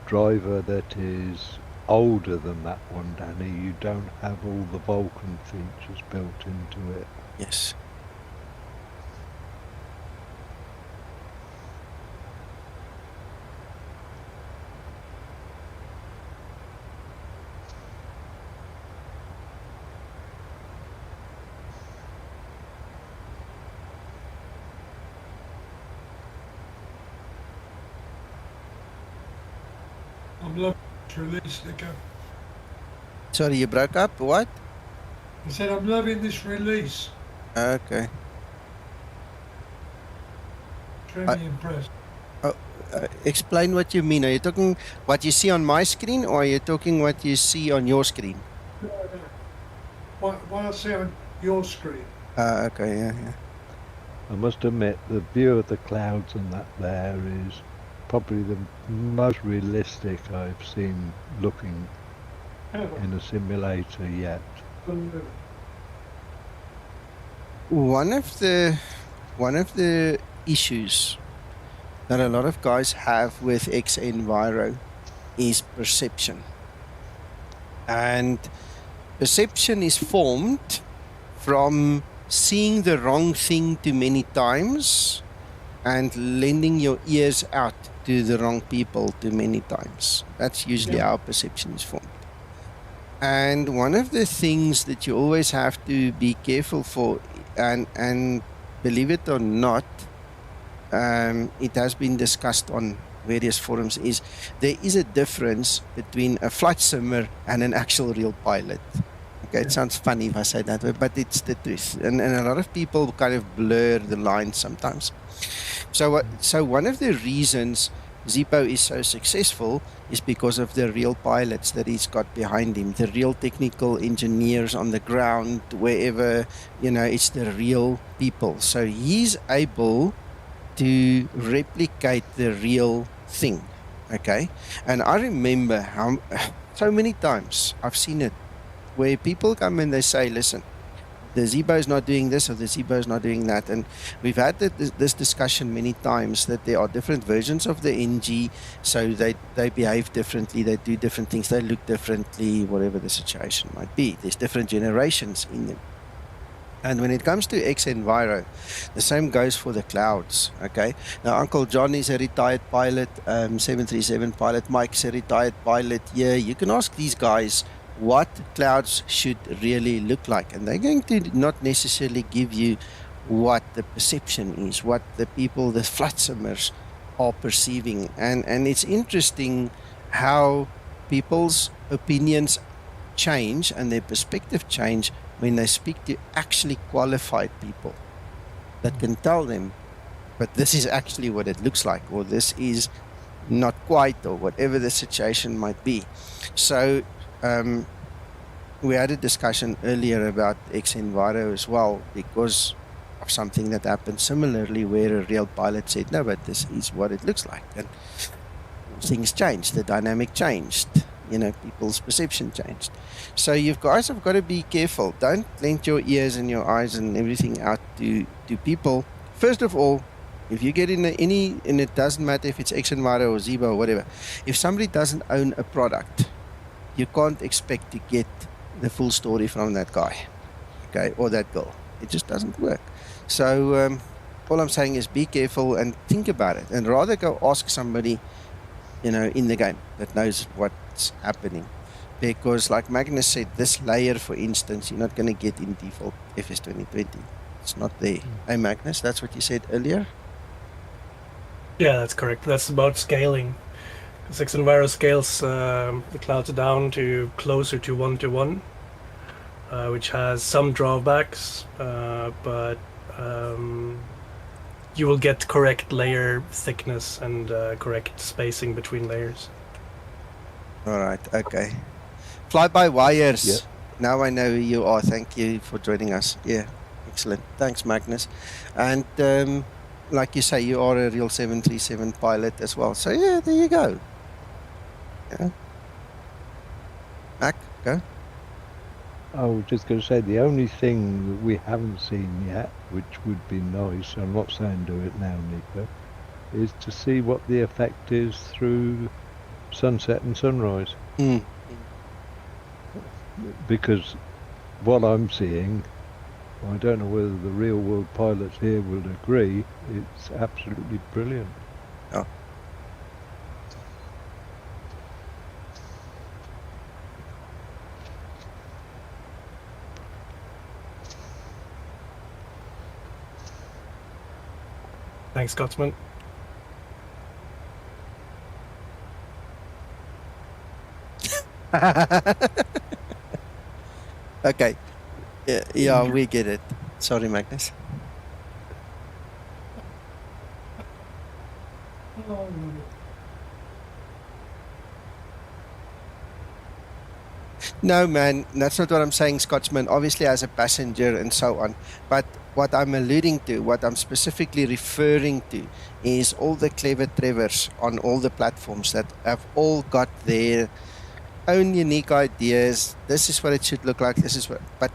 driver that is older than that one, Danny, you don't have all the Vulkan features built into it. Yes. I'm loving this release, Nico. Sorry, you broke up? What? I said I'm loving this release. Okay. Extremely impressed. Explain what you mean. Are you talking what you see on my screen, or are you talking what you see on your screen? What I see on your screen. Okay, yeah. I must admit, the view of the clouds and that there is probably the most realistic I've seen looking in a simulator yet. One of the issues that a lot of guys have with X-Enviro is perception. And perception is formed from seeing the wrong thing too many times and lending your ears out to the wrong people too many times. That's usually how perception is formed. And one of the things that you always have to be careful for, and believe it or not, it has been discussed on various forums, is there is a difference between a flight simmer and an actual real pilot. Okay, it sounds funny if I say that way, but it's the truth. And a lot of people kind of blur the lines sometimes. So one of the reasons Zippo is so successful is because of the real pilots that he's got behind him, the real technical engineers on the ground, wherever, it's the real people. So he's able to replicate the real thing, okay? And I remember how so many times I've seen it where people come and they say, listen, the Zippo is not doing this or the Zippo is not doing that. And we've had this discussion many times that there are different versions of the NG, so they behave differently, they do different things, they look differently, whatever the situation might be. There's different generations in them. And when it comes to X-Enviro, the same goes for the clouds, okay? Now, Uncle John is a retired pilot, 737 pilot, Mike's a retired pilot. Yeah, you can ask these guys what clouds should really look like, and they're going to not necessarily give you what the perception is, what the people, the flight simmers are perceiving. And it's interesting how people's opinions change and their perspective change when they speak to actually qualified people that can tell them, but this is actually what it looks like, or this is not quite, or whatever the situation might be. So we had a discussion earlier about X-Enviro as well, because of something that happened similarly, where a real pilot said, no, but this is what it looks like. And things changed, the dynamic changed, people's perception changed. So you guys have got to be careful. Don't lend your ears and your eyes and everything out to people. First of all, if you get in and it doesn't matter if it's X-Enviro or Zippo or whatever, if somebody doesn't own a product, you can't expect to get the full story from that guy, okay, or that girl. It just doesn't work. So all I'm saying is be careful and think about it, and rather go ask somebody, in the game that knows what's happening. Because like Magnus said, this layer, for instance, you're not going to get in default FS 2020. It's not there. Hey, Magnus, that's what you said earlier? Yeah, that's correct. That's about scaling. X-Enviro scales the clouds down to closer to 1-to-1, which has some drawbacks, but you will get correct layer thickness and correct spacing between layers. All right, okay. Fly-by-wires. Yeah. Now I know who you are. Thank you for joining us. Yeah, excellent. Thanks, Magnus. And like you say, you are a real 737 pilot as well. So yeah, there you go. Yeah. Mac, go. I was just going to say, the only thing that we haven't seen yet, which would be nice, I'm not saying do it now, Nico, is to see what the effect is through sunset and sunrise. Because what I'm seeing, I don't know whether the real world pilots here will agree, it's absolutely brilliant. Oh. Thanks, Scotsman. Okay. Yeah, we get it. Sorry, Magnus. No, man, that's not what I'm saying, Scotsman. Obviously, as a passenger and so on. But what I'm alluding to, what I'm specifically referring to, is all the clever Trevors on all the platforms that have all got their own unique ideas. This is what it should look like. This is what, but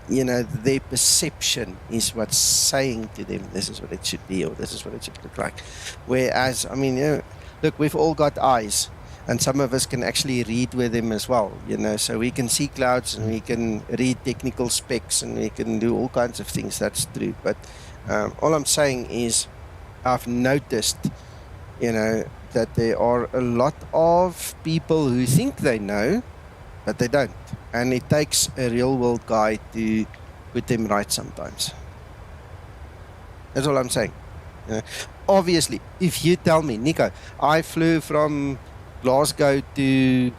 you know, their perception is what's saying to them, this is what it should be, or this is what it should look like. Whereas, I mean, you know, look, we've all got eyes, and some of us can actually read with them as well, you know, so we can see clouds and we can read technical specs and we can do all kinds of things. That's true. But all I'm saying is I've noticed, you know, that there are a lot of people who think they know, but they don't. And it takes a real world guy to put them right sometimes. That's all I'm saying. Obviously, if you tell me, Nico, I flew from Glasgow to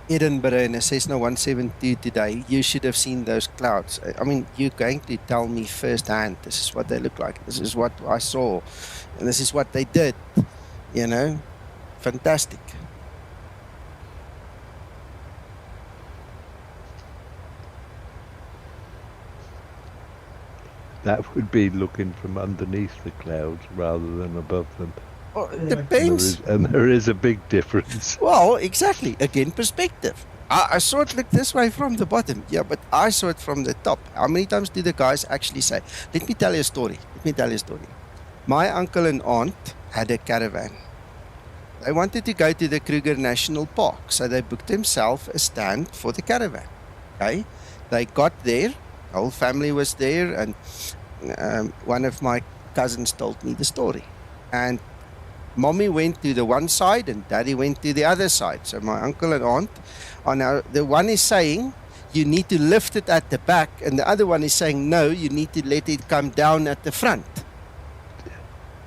Edinburgh in a Cessna 172 today, you should have seen those clouds. I mean, you're going to tell me firsthand, this is what they look like, this is what I saw, and this is what they did, you know? Fantastic. That would be looking from underneath the clouds rather than above them. Well, it depends. And there is a big difference. Well, exactly. Again, perspective. I saw it look this way from the bottom. Yeah, but I saw it from the top. How many times do the guys actually say, let me tell you a story. Let me tell you a story. My uncle and aunt had a caravan. They wanted to go to the Kruger National Park, so they booked themselves a stand for the caravan. Okay? They got there. The whole family was there, and one of my cousins told me the story. And Mommy went to the one side and Daddy went to the other side. So my uncle and aunt are now, the one is saying, you need to lift it at the back, and the other one is saying, no, you need to let it come down at the front.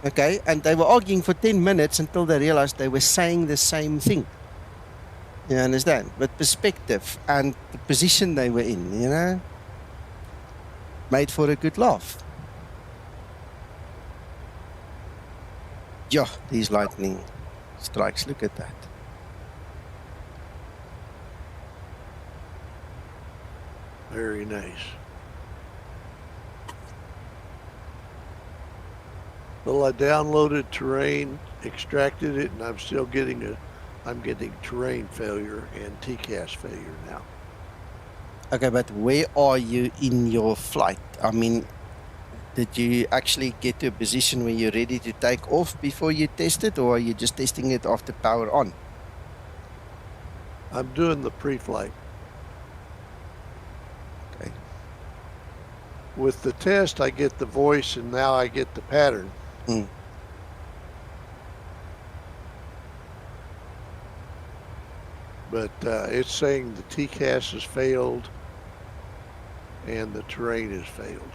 Okay, and they were arguing for 10 minutes until they realized they were saying the same thing. You understand? But perspective and the position they were in, you know, made for a good laugh. Yeah, these lightning strikes, look at that. Very nice. Well, I downloaded terrain, extracted it, and I'm still getting I'm getting terrain failure and TCAS failure now. Okay, but where are you in your flight? I mean, did you actually get to a position where you're ready to take off before you test it, or are you just testing it after power on? I'm doing the pre-flight. Okay. With the test, I get the voice, and now I get the pattern. Mm. But it's saying the TCAS has failed and the terrain has failed.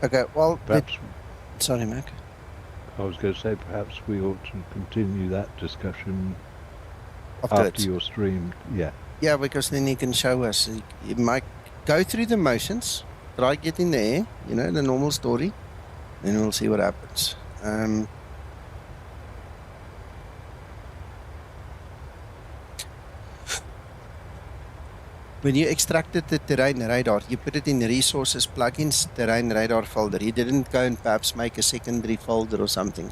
Okay, well, Perhaps, sorry, Mac. I was going to say perhaps we ought to continue that discussion After after your stream. Yeah. Yeah, because then you can show us. You might go through the motions, try get in the air, you know, the normal story, then we'll see what happens. When you extracted the terrain radar, you put it in resources, plugins, terrain radar folder. You didn't go and perhaps make a secondary folder or something.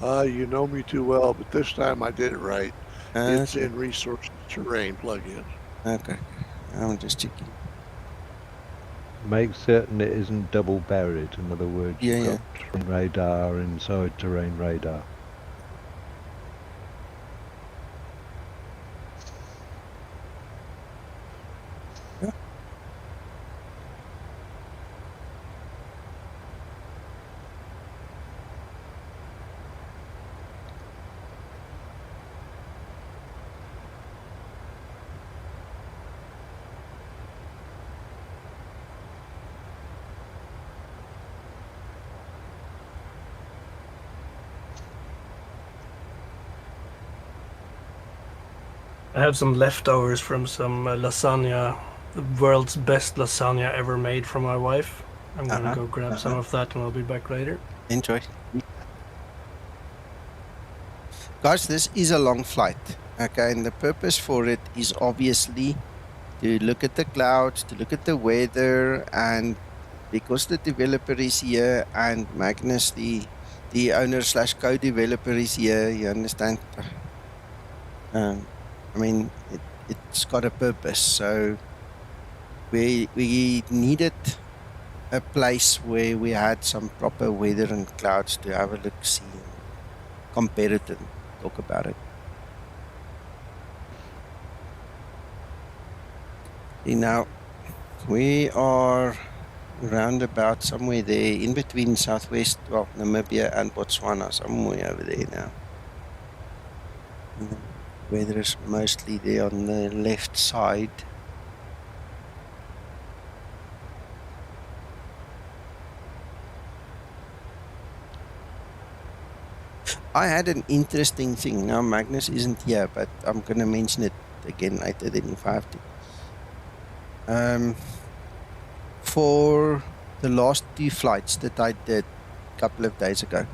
You know me too well, but this time I did it right. It's Okay. in resources terrain plugins. Okay, I'm just checking. Make certain it isn't double buried. In other words, Yeah, you've yeah. got terrain radar inside terrain radar. I have some leftovers from some lasagna, the world's best lasagna ever made from my wife. I'm gonna go grab some of that and I'll be back later. Enjoy. Guys, this is a long flight, okay, and the purpose for it is obviously to look at the clouds, to look at the weather, and because the developer is here and Magnus, the the owner slash co-developer is here, you understand? I mean, it's got a purpose. So we needed a place where we had some proper weather and clouds to have a look, see, and compare it and talk about it. See, now we are round about somewhere there in between Southwest, well, Namibia and Botswana, somewhere over there now. And the weather is mostly there on the left side. I had an interesting thing. Now Magnus isn't here, but I'm going to mention it again later then if I have to. For the last 2 flights that I did a couple of days ago,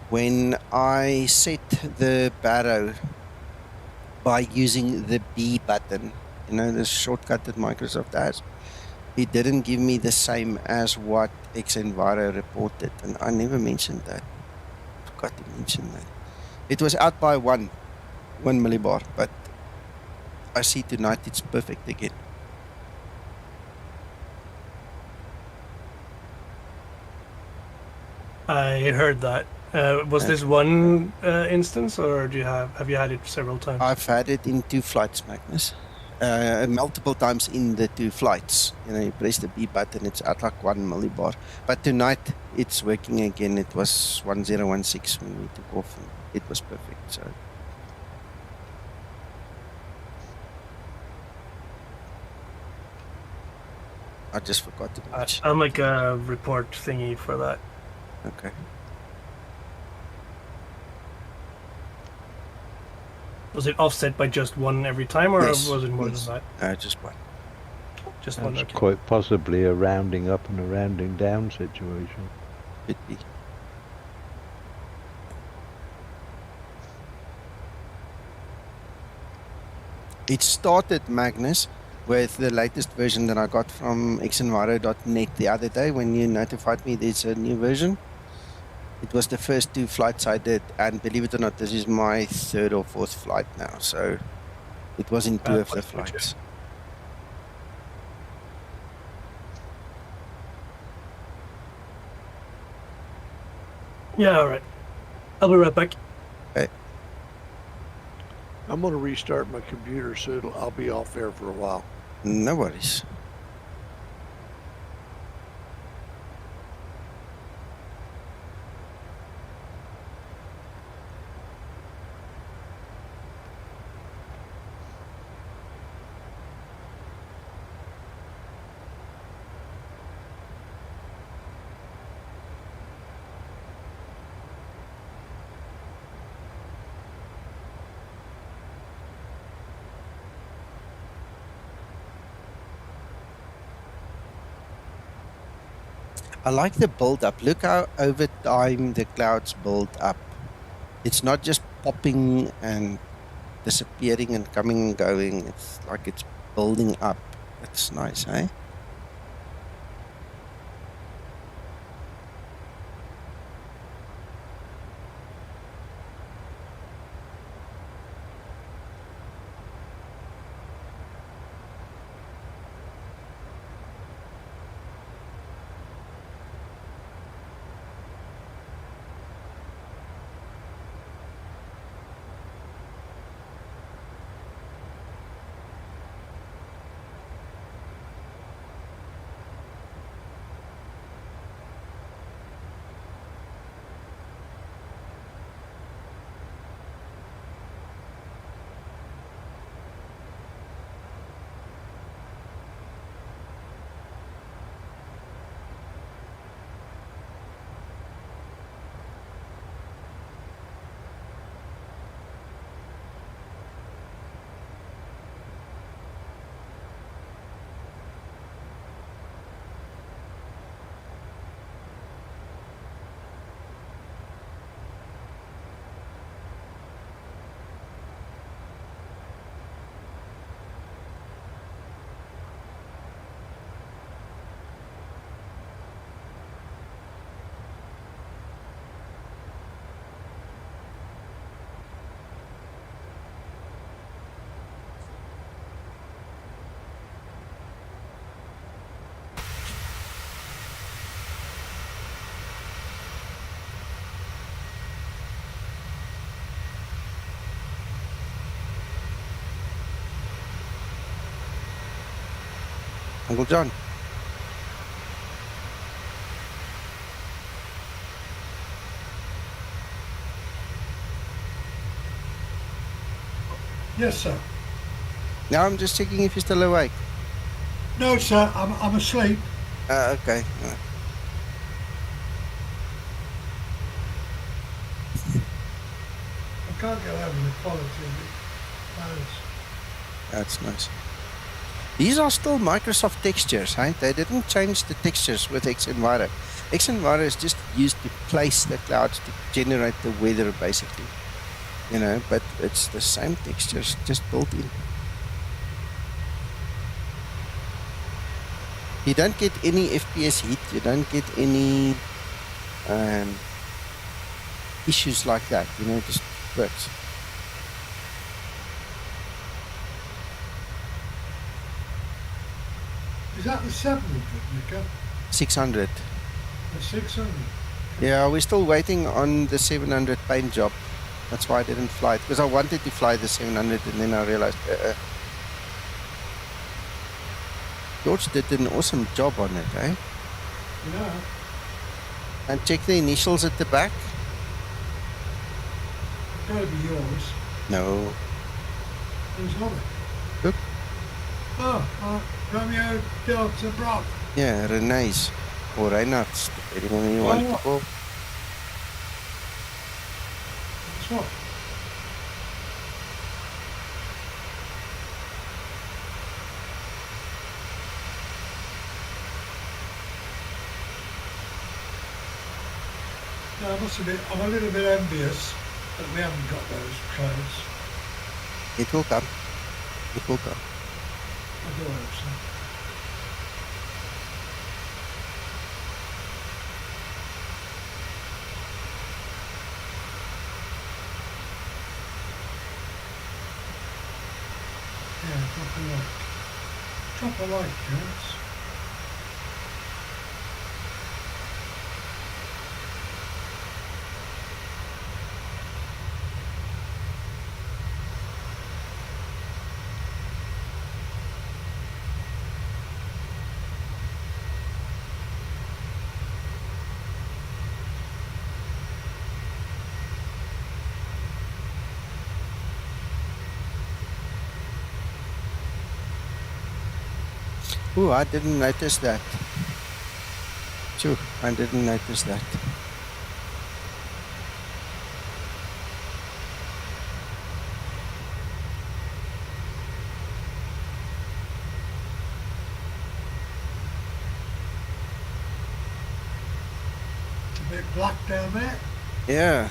when I set the barrow by using the B button, you know, the shortcut that Microsoft has, it didn't give me the same as what XEnviro reported, and I never mentioned that. Forgot to mention that. It was out by one millibar, but I see tonight it's perfect again. I heard that. Was this one instance, or have you had it several times? I've had it in 2 flights, Magnus. Multiple times in the 2 flights. You know, you press the B button, it's at like 1 millibar. But tonight it's working again. It was 1016 when we took off, and it was perfect. So I just forgot to mention. I'll make a report thingy for that. Okay. Was it offset by just 1 every time, or Yes, was it more yes. than that? Just 1. Just 1. That's Okay. quite possibly a rounding up and a rounding down situation. Could be. It started, Magnus, with the latest version that I got from xenviro.net the other day when you notified me there's a new version. It was the first 2 flights I did, and believe it or not, this is my 3rd or 4th flight now, so it was in 2 of the flights. Yeah, alright. I'll be right back. I'm going to restart my computer, so I'll be off air for a while. No worries. I like the build up. Look how over time the clouds build up. It's not just popping and disappearing and coming and going. It's like it's building up. It's nice, eh? Uncle John. Yes, sir. Now I'm just checking if you're still awake. No, sir. I'm asleep. Okay. I can't get over the quality of it. That's nice. These are still Microsoft textures, right? They didn't change the textures with XEnviro. XEnviro is just used to place the clouds to generate the weather, basically. You know, but it's the same textures, just built in. You don't get any FPS heat. You don't get any issues like that. You know, it just works. Is that the 700, Nico? 600. The 600? Yeah, we're still waiting on the 700 paint job. That's why I didn't fly it, because I wanted to fly the 700 and then I realized George did an awesome job on it, eh? Yeah. And check the initials at the back. It's got to be yours. No. Who's on it? Look. Oh, Romeo Delta Bravo. Yeah, Renee's. Or Reinhardt's, depending on who you want to call. That's what? No, I must admit, I'm a little bit envious that we haven't got those clothes. It will come. It will come. I do hope so. Yeah, drop a like. Drop a like, gents. Ooh, I didn't notice that. Phew, I didn't notice that. It's a bit black down there. Yeah.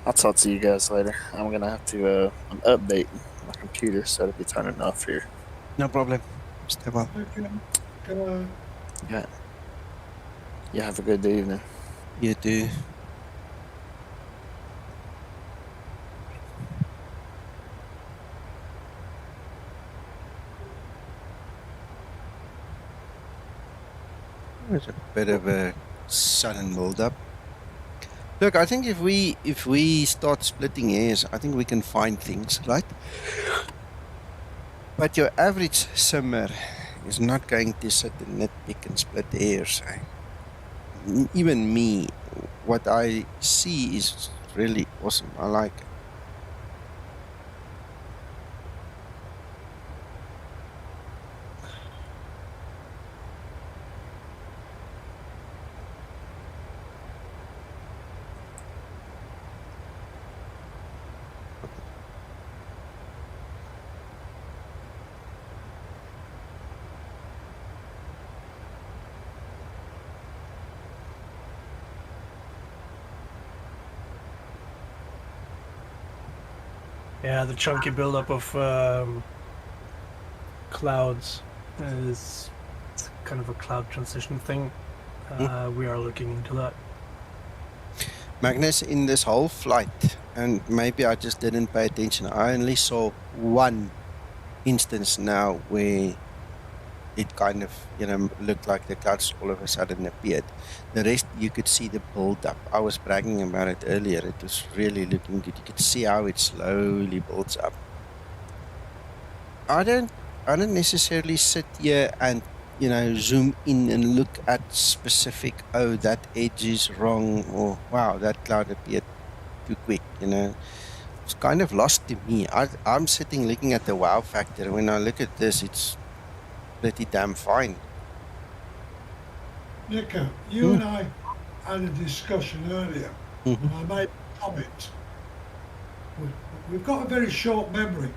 I'll talk to you guys later. I'm gonna have to update my computer, so it'll be turning off here. No problem. Stay well. Okay. Go Yeah. Yeah. Have a good evening. You too. There's a bit of a sudden build-up. Look, I think if we start splitting hairs, I think we can find things, right? But your average simmer is not going to sit and nitpick and split hairs. Eh? Even me, what I see is really awesome. I like it. Yeah, the chunky buildup of clouds is kind of a cloud transition thing. We are looking into that. Magnus, in this whole flight, and maybe I just didn't pay attention, I only saw one instance now where it kind of, looked like the clouds all of a sudden appeared. The rest, you could see the build-up. I was bragging about it earlier. It was really looking good. You could see how it slowly builds up. I don't necessarily sit here and, zoom in and look at specific, oh, that edge is wrong, or wow, that cloud appeared too quick, It's kind of lost to me. I'm sitting looking at the wow factor. When I look at this, it's pretty damn fine. Nico, you and I had a discussion earlier, and I made a comment. We've got a very short memory.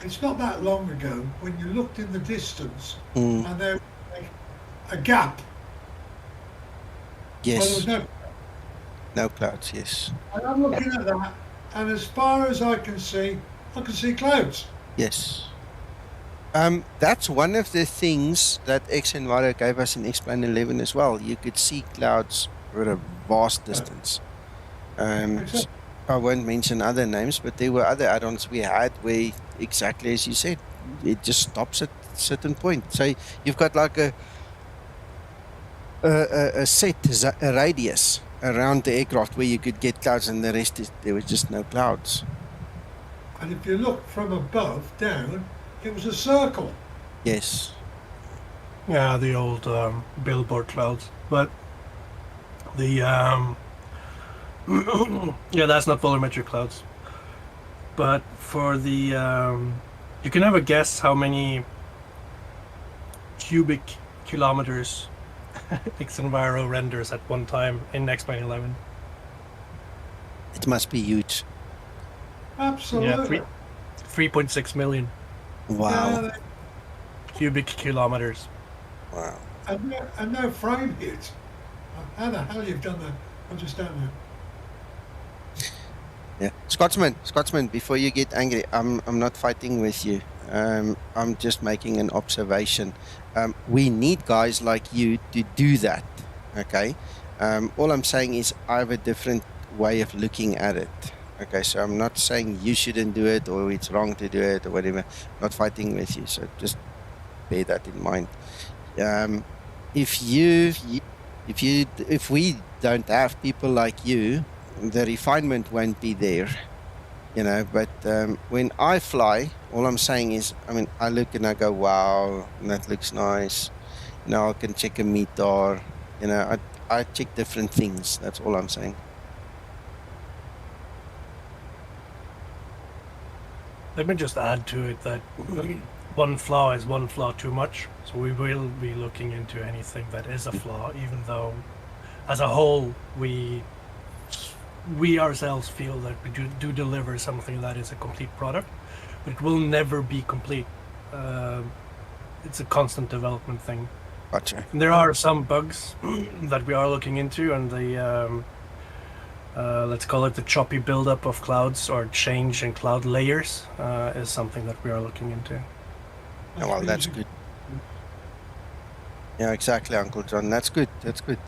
It's not that long ago when you looked in the distance and there was a gap. Yes. Well, there was No clouds, yes. and I'm looking at that, and as far as I can see clouds. Yes. That's one of the things that X and Y gave us in X-Plane 11 as well. You could see clouds for a vast distance. Exactly. I won't mention other names, but there were other add-ons we had where, exactly as you said, it just stops at a certain point. So you've got like a radius around the aircraft where you could get clouds, and the rest there was just no clouds. And if you look from above down, it was a circle. Yes. Yeah, the old billboard clouds. But the yeah, that's not volumetric clouds. But for the you can have a guess how many cubic kilometers Xenviro renders at one time in X-Plane 11. It must be huge. Absolutely. Yeah, 3.6 million Wow. Yeah, cubic kilometers. Wow. and no frame hit. How the hell you've done that? I just don't know. Yeah. Scotsman, before you get angry, I'm not fighting with you. I'm just making an observation. We need guys like you to do that. Okay. All I'm saying is I have a different way of looking at it. Okay, so I'm not saying you shouldn't do it or it's wrong to do it or whatever. I'm not fighting with you, so just bear that in mind. If we don't have people like you, the refinement won't be there, But when I fly, all I'm saying is, I look and I go, wow, that looks nice. I can check a METAR. I check different things. That's all I'm saying. Let me just add to it that one flaw is one flaw too much. So we will be looking into anything that is a flaw, even though as a whole we ourselves feel that we do deliver something that is a complete product, but it will never be complete. It's a constant development thing. Gotcha. And there are some bugs that we are looking into, and the let's call it the choppy buildup of clouds or change in cloud layers is something that we are looking into. Yeah, well, that's good. Yeah, exactly, Uncle John. That's good. That's good.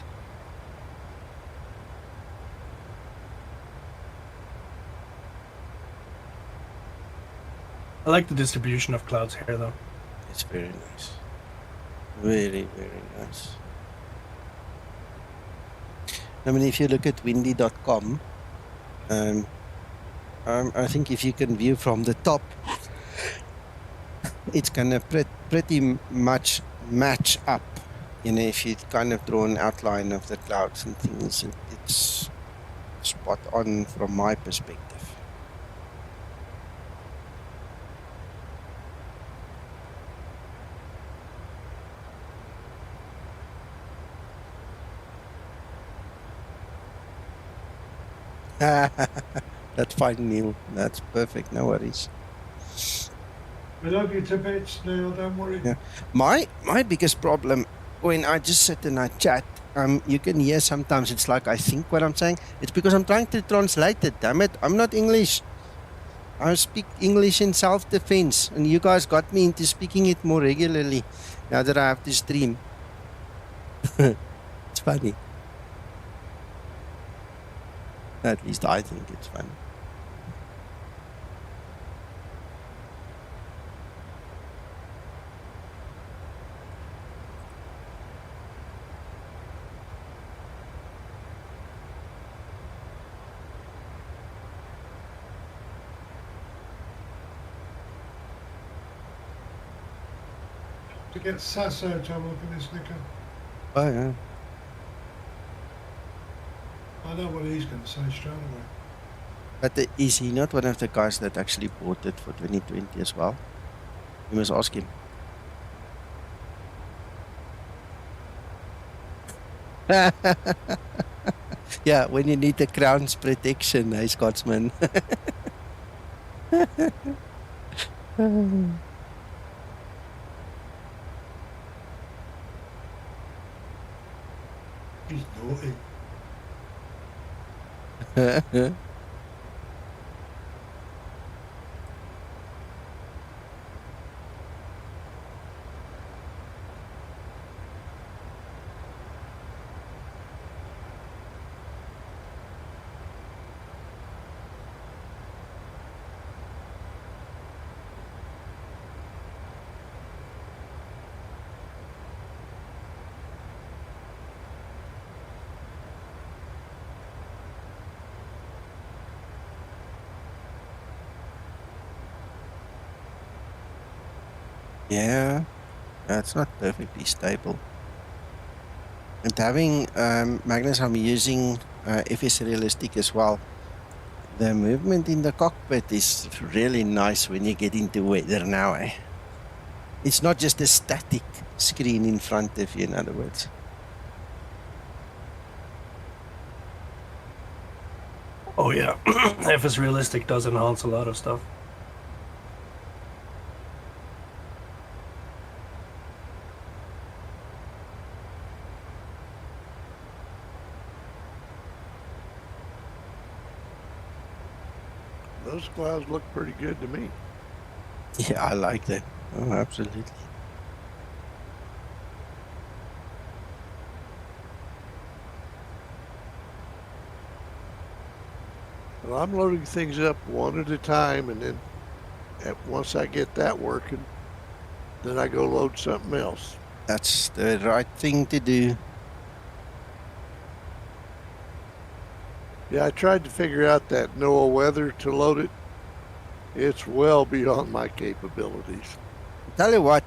I like the distribution of clouds here, though. It's very nice. Very, very nice. If you look at windy.com, I think if you can view from the top, it's gonna pretty much match up. If you kind of draw an outline of the clouds and things, it's spot on from my perspective. That's fine, Neil. That's perfect. No worries. I love you to bits, Neil. Don't worry. Yeah. My biggest problem when I just sit and I chat, you can hear sometimes it's like I think what I'm saying. It's because I'm trying to translate it. Damn it! I'm not English. I speak English in self-defense, and you guys got me into speaking it more regularly now that I have to stream. It's funny. At least I think it's funny. To get Sasso to have a look at this, Nico. Oh, yeah. I know what he's going to say straight away. But is he not one of the guys that actually bought it for 2020 as well? You must ask him. Yeah, when you need the crown's protection, hey, Scotsman. He's naughty. Yeah, it's not perfectly stable. And having Magnus, I'm using FS Realistic as well. The movement in the cockpit is really nice when you get into weather now. Eh? It's not just a static screen in front of you, in other words. Oh yeah, FS Realistic does enhance a lot of stuff. Those clouds look pretty good to me. Yeah, I like that. Oh, absolutely. Well, I'm loading things up one at a time, and then once I get that working, then I go load something else. That's the right thing to do. Yeah, I tried to figure out that NOAA weather to load it. It's well beyond my capabilities. Tell you what,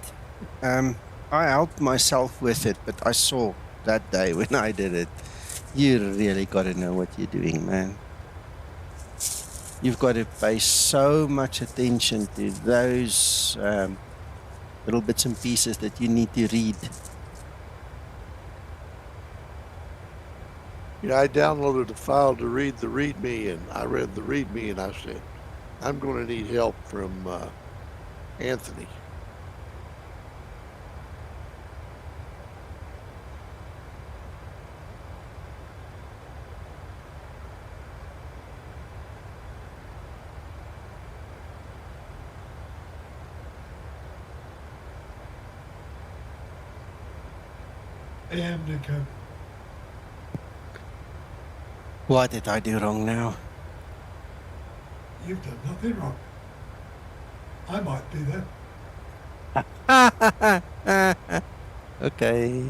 I helped myself with it, but I saw that day when I did it, you really got to know what you're doing, man. You've got to pay so much attention to those little bits and pieces that you need to read. Yeah, I downloaded a file to read the README, and I read the README, and I said, I'm going to need help from Anthony. I am, Nico. What did I do wrong now? You've done nothing wrong. I might be there. Okay.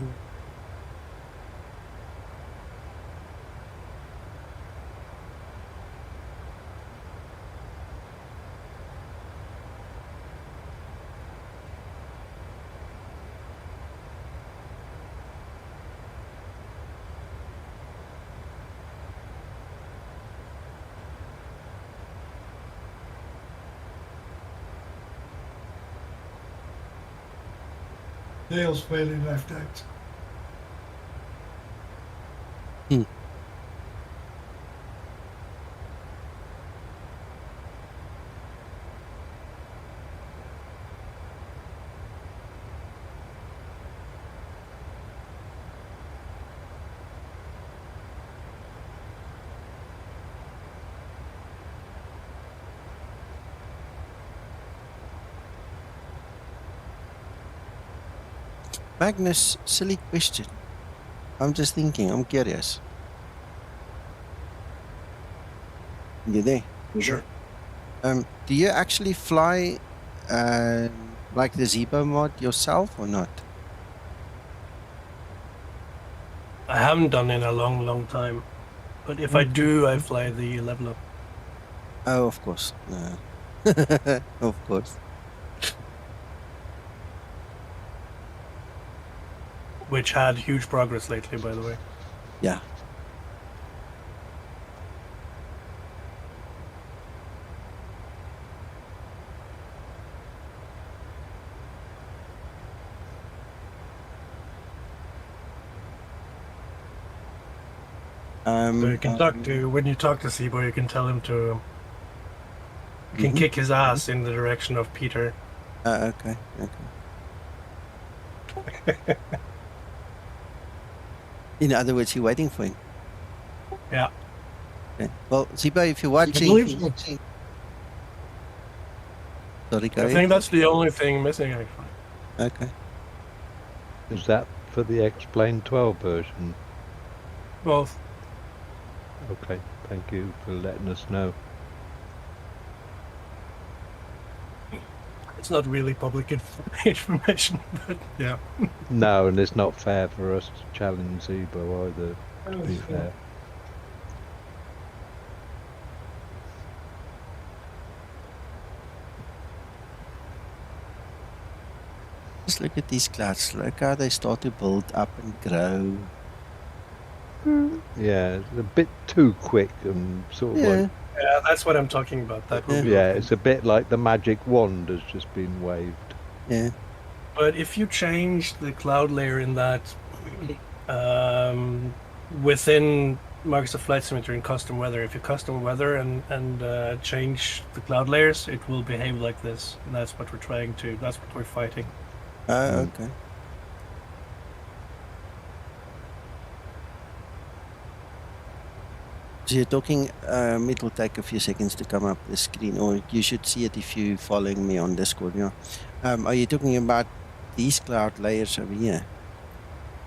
Neil's feeling left out. Magnus, silly question. I'm just thinking, I'm curious. You there? Sure. Do you actually fly like the Zebo mod yourself or not? I haven't done it in a long time. But if I do, I fly the level up. Oh, of course. No. Of course. Which had huge progress lately, by the way. Yeah. So you can talk to, when you talk to Seaboy, you can tell him to, you can kick his ass in the direction of Peter. Okay. In other words, you're waiting for him. Yeah. Okay. Well, Ziba, if you're watching... Sorry, go I ahead. think that's the only thing missing, actually. Okay. Is that for the Explain 12 version? Both. Okay, thank you for letting us know. It's not really public information, but yeah. No, and it's not fair for us to challenge Zebo either, to be fair. Just look at these clouds. Look how they start to build up and grow. Yeah, it's a bit too quick and sort of like... Yeah, that's what I'm talking about. That will be Yeah, okay. it's a bit like the magic wand has just been waved. Yeah. But if you change the cloud layer in that within Microsoft Flight Simulator in custom weather, if you custom weather and change the cloud layers, it will behave like this. And that's what we're trying to, that's what we're fighting. Okay. So you're talking, it will take a few seconds to come up the screen, or you should see it if you're following me on Discord. Yeah. Are you talking about these cloud layers over here?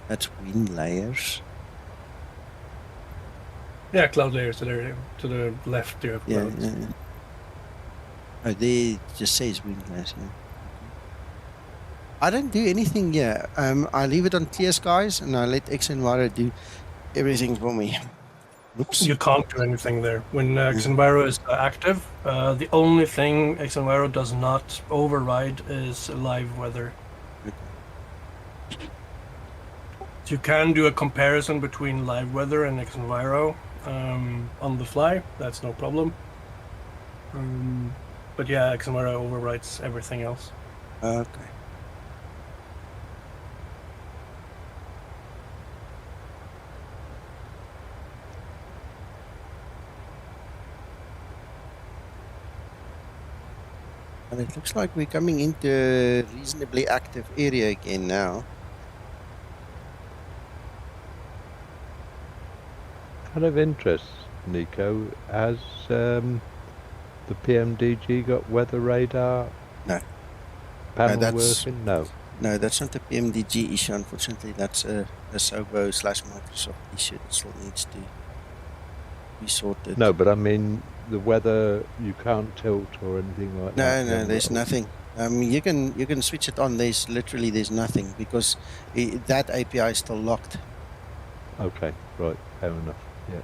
That's wind layers. Yeah, cloud layers to the left there. Of Yeah, clouds. yeah. Oh, there it just says wind layers. Yeah. I don't do anything here. I leave it on clear skies, and I let Xenviro do everything for me. Oops. You can't do anything there. When Xenviro is active, the only thing Xenviro does not override is live weather. So you can do a comparison between live weather and Xenviro on the fly. That's no problem. But yeah, Xenviro overrides everything else. Okay. And it looks like we're coming into a reasonably active area again now. Out of interest, Nico, has the PMDG got weather radar? No. Panel that's- working? No. No, that's not a PMDG issue, unfortunately. That's a Sobo/Microsoft issue that still needs to be sorted. No, but I mean the weather, you can't tilt or anything like that. No, there's nothing. You can switch it on. There's nothing because that API is still locked. Okay, right, fair enough. Yeah.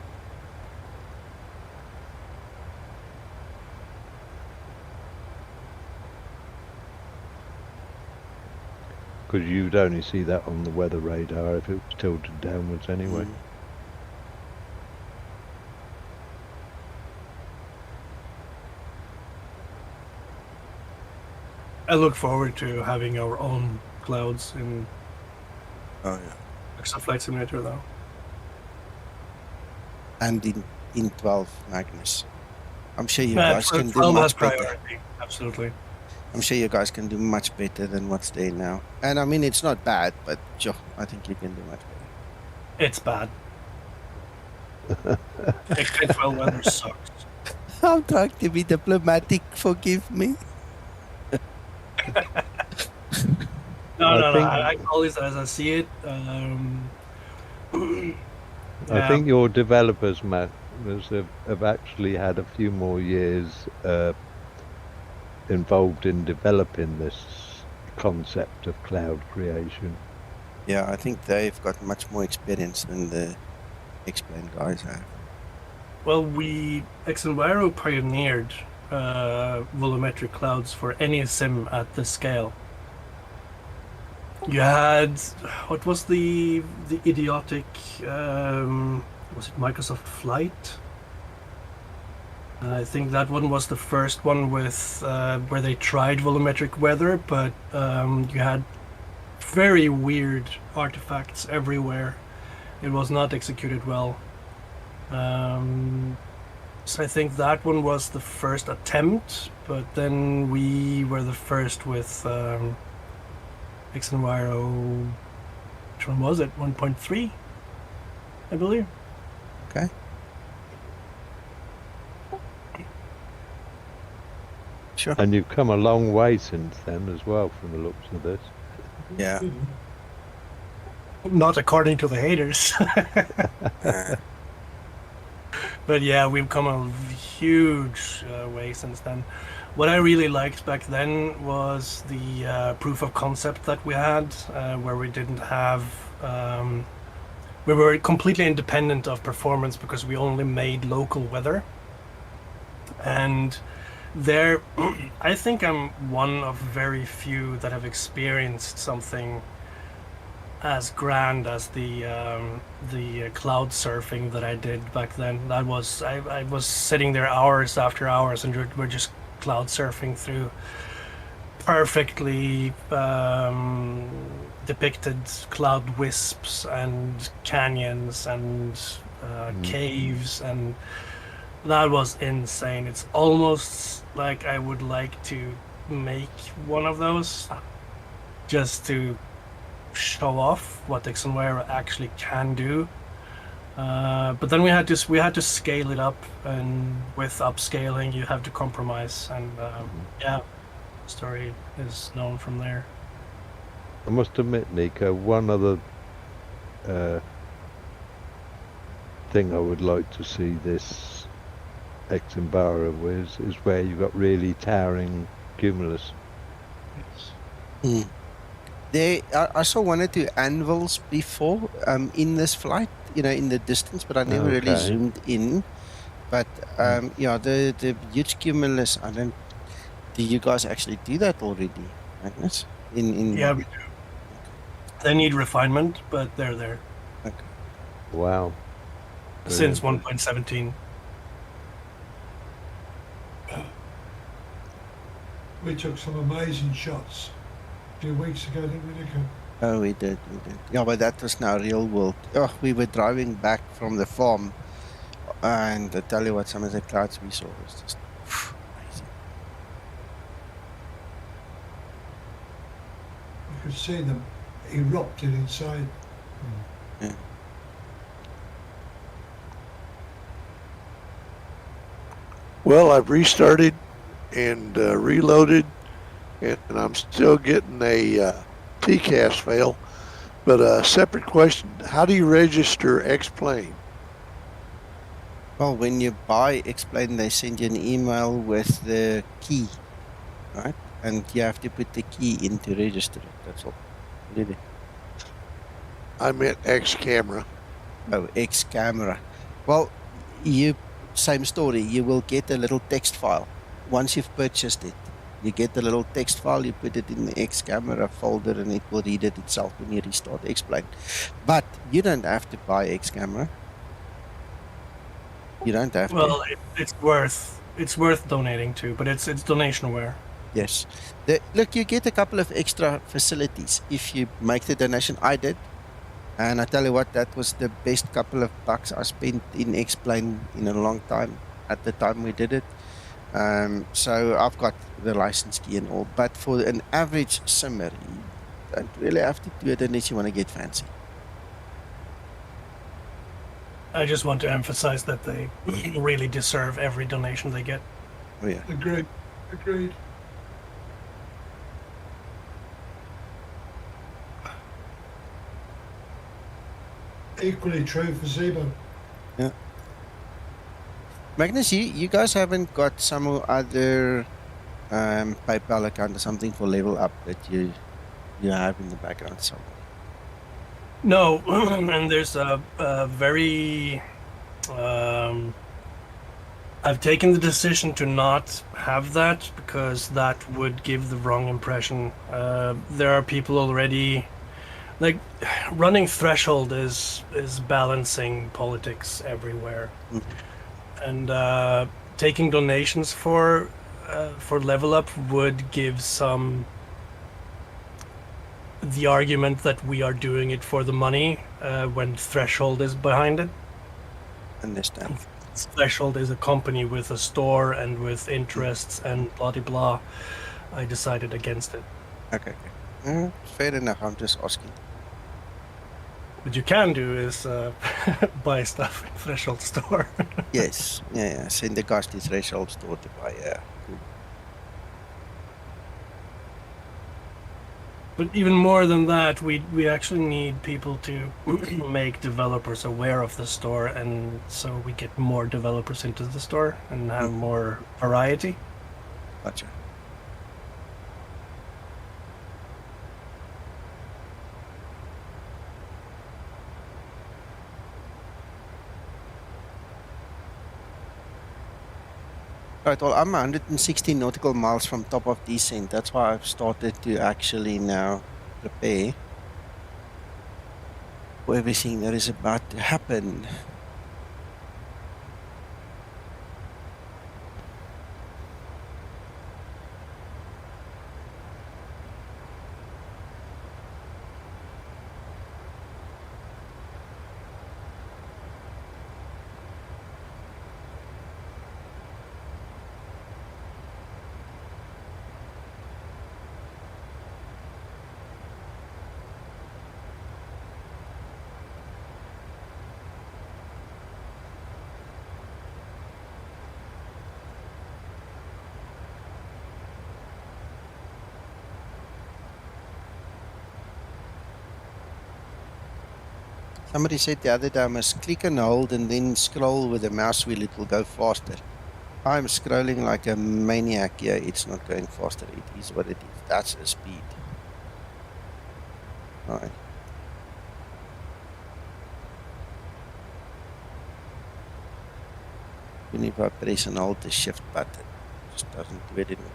Because you'd only see that on the weather radar if it was tilted downwards anyway. I look forward to having our own clouds in Oh yeah. Microsoft Flight Simulator, though. And in 12 Magnus. I'm sure you Yeah, guys can do 12 has much better. priority. Absolutely. I'm sure you guys can do much better than what's there now. And I mean, it's not bad, but sure, I think you can do much better. It's bad. Extreme 12 weather sucks. I'm trying to be diplomatic, forgive me. No. think I call it as I see it. I Yeah. think your developers, Matt, have actually had a few more years involved in developing this concept of cloud creation. Yeah, I think they've got much more experience than the X-Plane guys have. Well, Exenviro pioneered volumetric clouds for any sim at this scale. You had, what was the idiotic, was it Microsoft Flight? I think that one was the first one with where they tried volumetric weather, but you had very weird artifacts everywhere. It was not executed well. So I think that one was the first attempt, but then we were the first with Exenviro. Which one was it? 1.3, I believe. Okay. Sure. And you've come a long way since then as well, from the looks of this. Yeah. Not according to the haters. But yeah, we've come a huge way since then. What I really liked back then was the proof of concept that we had, where we didn't have... we were completely independent of performance because we only made local weather. And there, I think I'm one of very few that have experienced something as grand as the cloud surfing that I did back then. That was I was sitting there hours after hours, and we're just cloud surfing through perfectly depicted cloud wisps and canyons and caves, and that was insane. It's almost like I would like to make one of those just to show off what Exenviro actually can do. But then we had to scale it up, and with upscaling you have to compromise, and yeah, the story is known from there. I must admit, Nico, one other thing I would like to see this Exenviro with is where you've got really towering cumulus. I saw one or two anvils before in this flight, in the distance, but I never really zoomed in. But yeah, the huge cumulus, do you guys actually do that already, Magnus? Yeah, we do. They need refinement, but they're there. Okay. Wow. Since 1.17. We took some amazing shots 2 weeks ago, didn't we, Nico? Oh, we did. Yeah, but that was now real world. Oh, we were driving back from the farm, and I tell you what, some of the clouds we saw was just amazing. You could see them erupting inside. Yeah. Well, I've restarted and reloaded, and I'm still getting a TCAS fail. But a separate question, how do you register X-Plane? Well, when you buy X-Plane, they send you an email with the key, right? And you have to put the key in to register it. That's all. Really. I meant X-Camera. Oh, X-Camera. Well, same story. You will get a little text file. Once you've purchased it, you get the little text file, you put it in the X-Camera folder, and it will read it itself when you restart X-Plane. But you don't have to buy X-Camera. You don't have to. Well, it's worth donating to, but it's donation aware. Yes. Look, you get a couple of extra facilities if you make the donation. I did. And I tell you what, that was the best couple of bucks I spent in X-Plane in a long time at the time we did it. So I've got the license key and all. But for an average simmer, you don't really have to do it unless you want to get fancy. I just want to emphasize that they really deserve every donation they get. Oh, yeah. Agreed. Equally true for Zebo. Magnus, you guys haven't got some other PayPal account or something for level up that you have in the background somewhere. No, and there's a very. I've taken the decision to not have that because that would give the wrong impression. There are people already, like, running Threshold is balancing politics everywhere, and taking donations for level up would give some the argument that we are doing it for the money when Threshold is behind it. Understand. Threshold is a company with a store and with interests and blah de blah. I decided against it. Okay. Fair enough. I'm just asking. What you can do is buy stuff in Threshold store. Yes. Yeah. Send the guys to Threshold store to buy. Yeah. Cool. But even more than that, we actually need people to make developers aware of the store, and so we get more developers into the store and have more variety. Gotcha. Right, well, I'm 160 nautical miles from top of descent. That's why I've started to actually now prepare for everything that is about to happen. Somebody said the other day I must click and hold and then scroll with the mouse wheel, it will go faster. I'm scrolling like a maniac here. It's not going faster. It is what it is. That's the speed. Right. Even if I press and hold the shift button, it just doesn't do it anymore.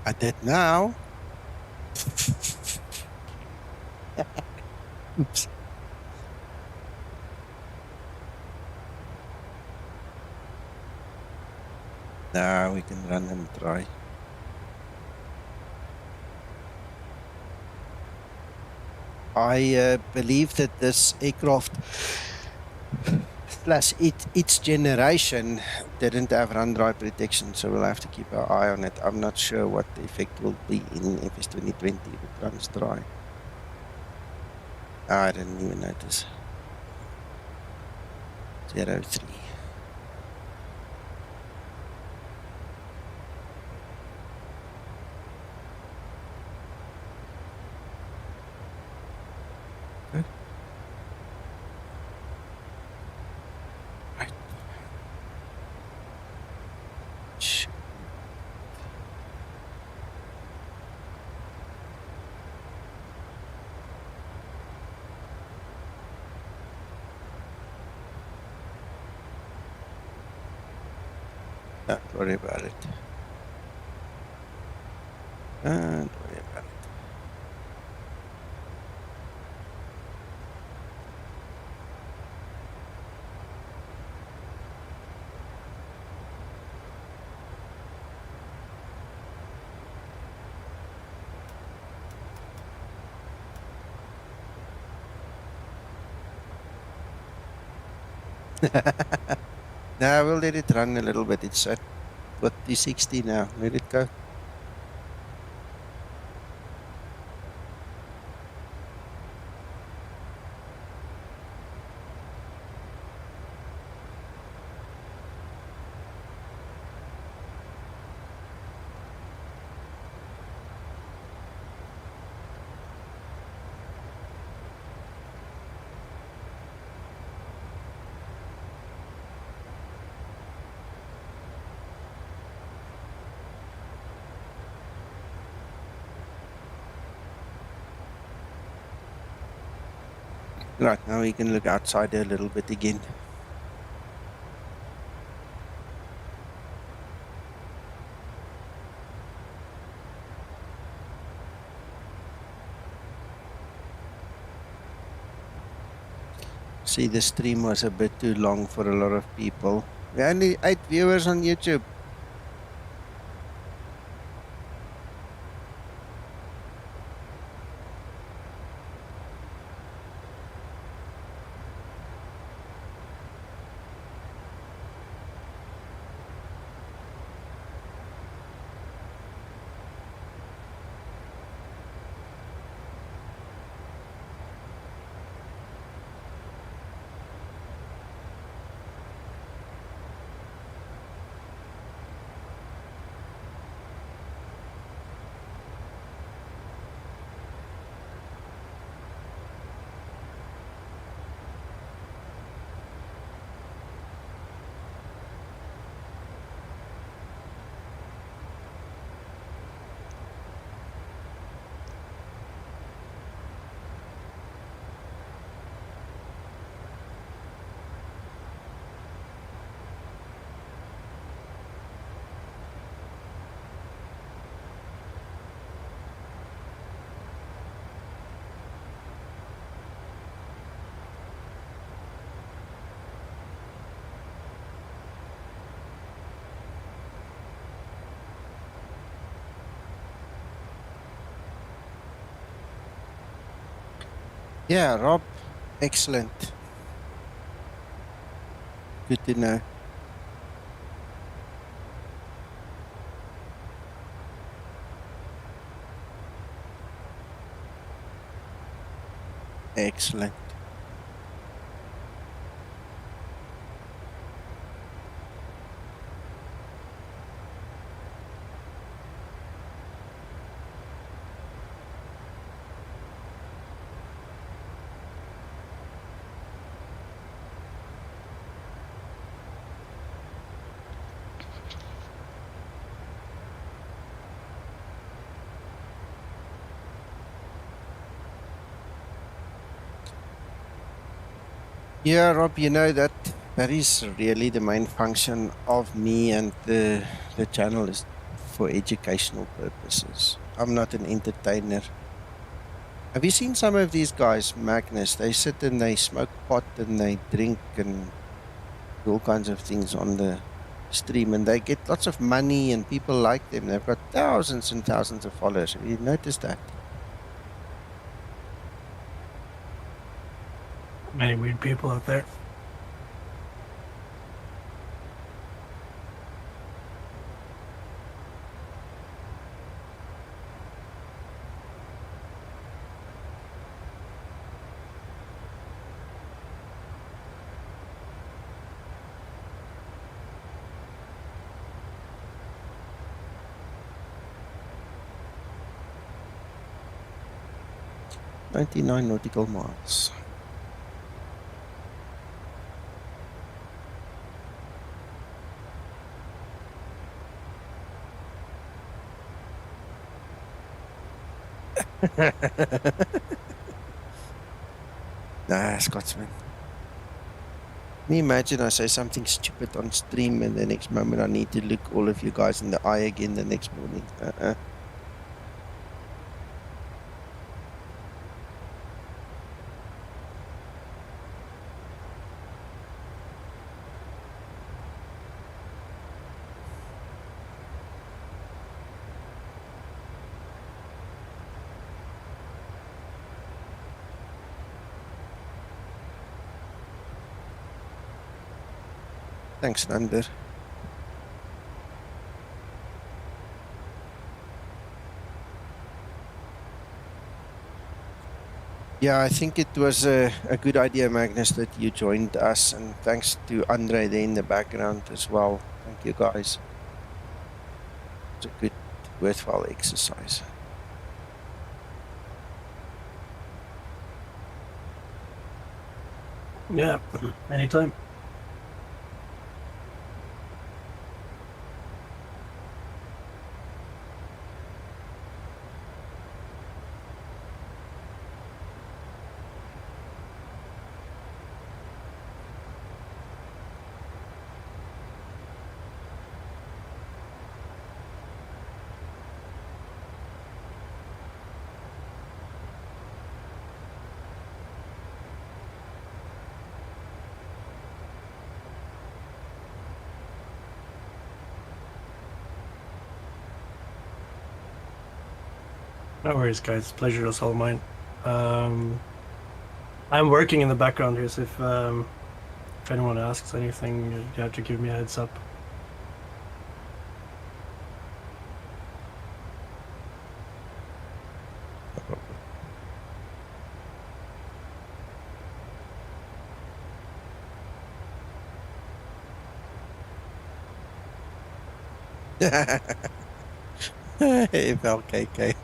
I did now. Oops. Now we can run and try. I believe that this aircraft plus its generation didn't have run dry protection, so we'll have to keep our eye on it. I'm not sure what the effect will be in FS 2020 if it runs dry. I didn't even notice. 03. Don't worry about it. Don't worry about it. Now we'll let it run a little bit. It's at what 260 now. Let it go. Right, now we can look outside a little bit again. See, the stream was a bit too long for a lot of people. We only 8 viewers on YouTube. Yeah, Rob, excellent. Good to know. Excellent. Yeah, Rob, you know that is really the main function of me and the channel is for educational purposes. I'm not an entertainer. Have you seen some of these guys, Magnus? They sit and they smoke pot and they drink and do all kinds of things on the stream and they get lots of money and people like them. They've got thousands and thousands of followers. Have you noticed that? Many weird people out there. "99 nautical miles." Nah, Scotsman. Can you imagine I say something stupid on stream and the next moment I need to look all of you guys in the eye again the next morning? Thanks, Thunder. Yeah, I think it was a good idea, Magnus, that you joined us, and thanks to Andre there in the background as well. Thank you, guys. It's a good, worthwhile exercise. Yeah, anytime. No worries, guys. Pleasure is all mine. I'm working in the background here, so if anyone asks anything, you have to give me a heads up. FLKK.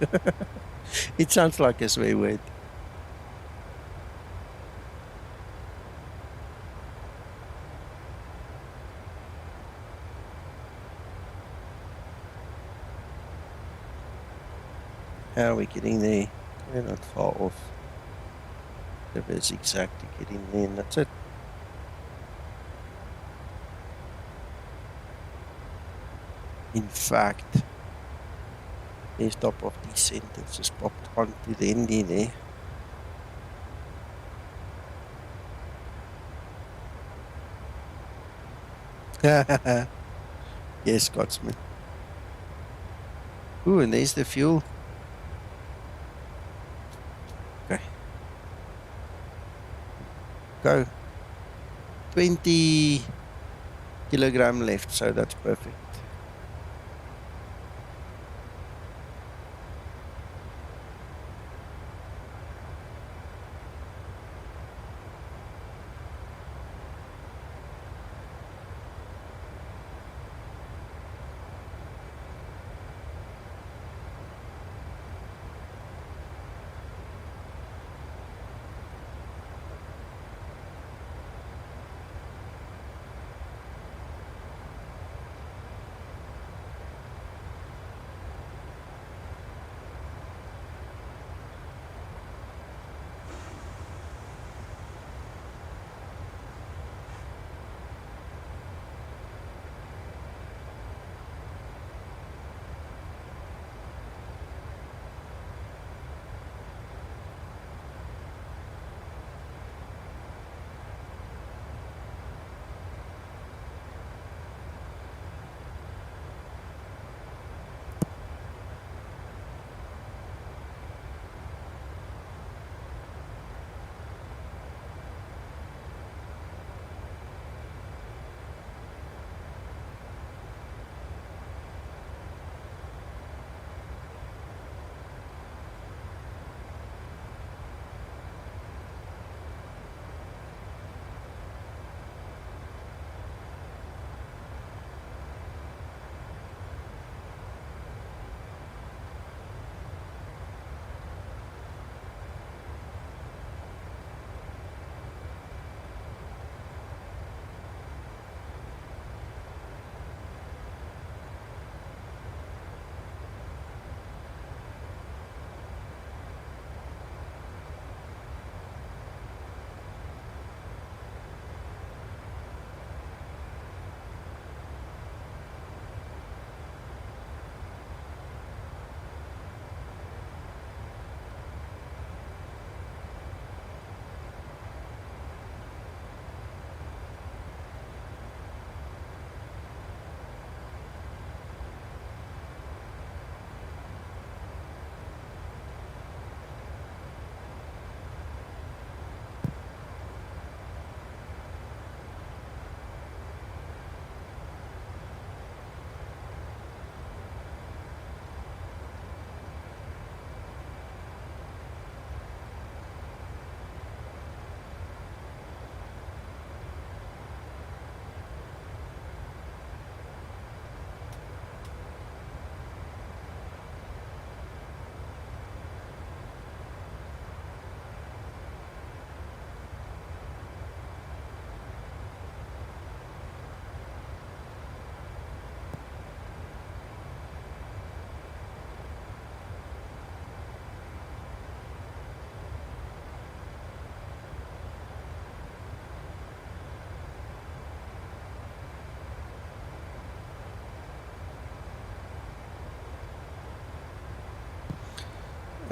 It sounds like a swear word. How are we getting there? We're not far off. It's exactly getting there, and that's it. In fact, desktop of descent has just popped onto the ND there. Yes, Scotsman. Ooh, and there's the fuel. Okay. Go. 20 kilogram left, so that's perfect.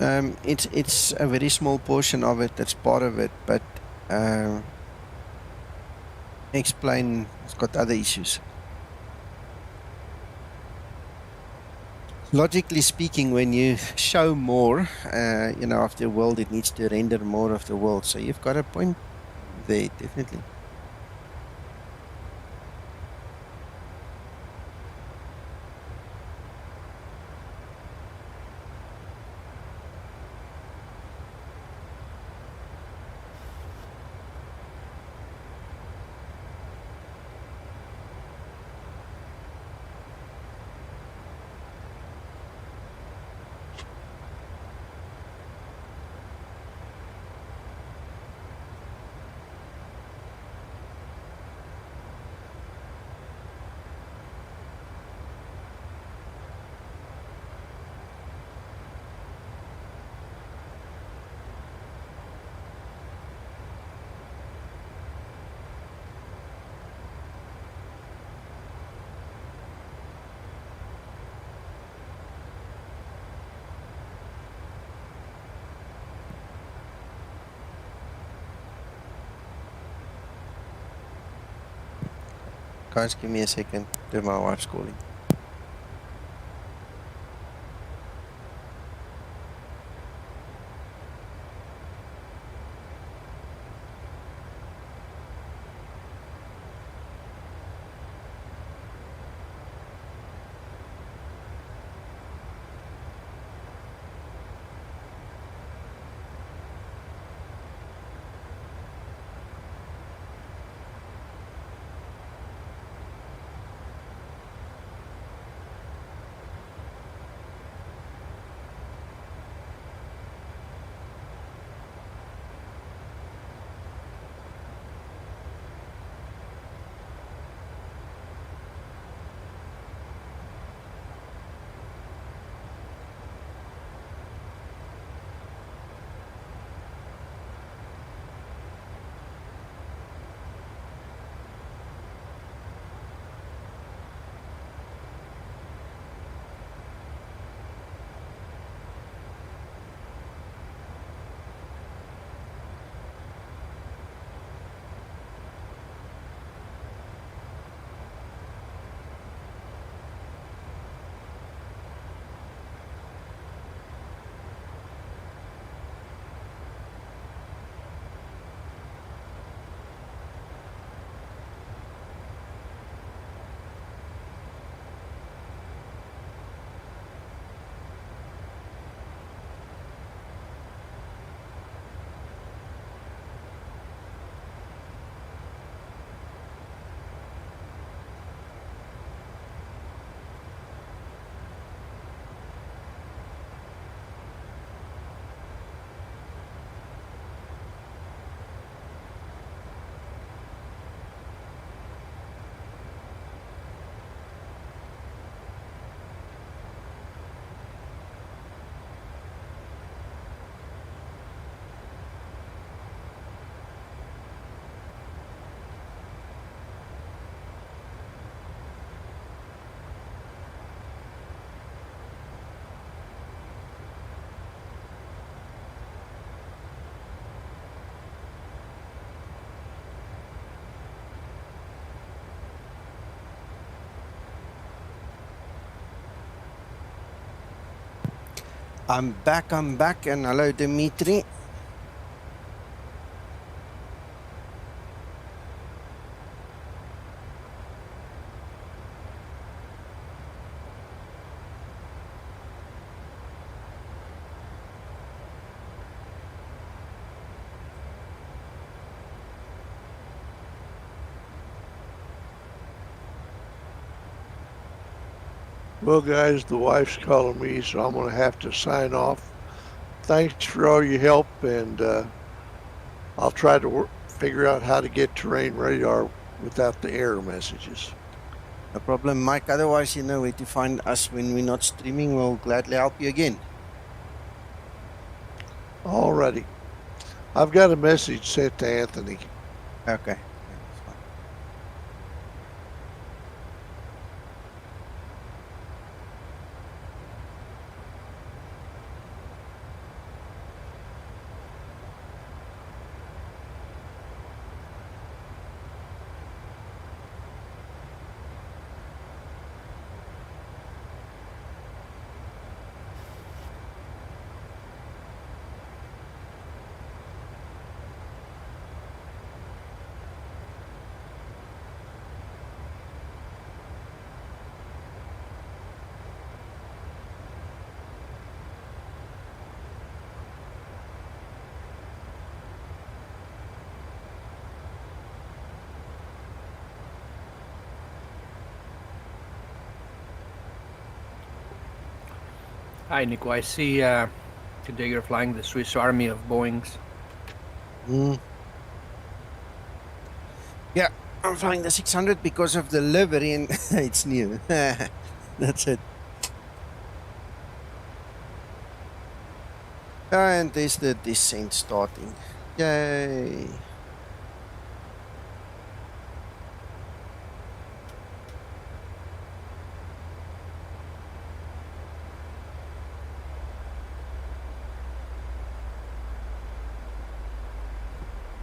It's a very small portion of it that's part of it, but explain it's got other issues. Logically speaking, when you show more, you know, of the world, it needs to render more of the world. So you've got a point there, definitely. Guys, give me a second. My wife's calling. I'm back, and hello, Dimitri. Well, guys, the wife's calling me, so I'm going to have to sign off. Thanks for all your help, and I'll try to figure out how to get terrain radar without the error messages. No problem, Mike. Otherwise, you know where to find us when we're not streaming. We'll gladly help you again. Alrighty. I've got a message sent to Anthony. Okay. Hi, Nico. I see today you're flying the Swiss Army of Boeings. Yeah, I'm flying the 600 because of the livery and it's new. That's it. And there's the descent starting. Yay.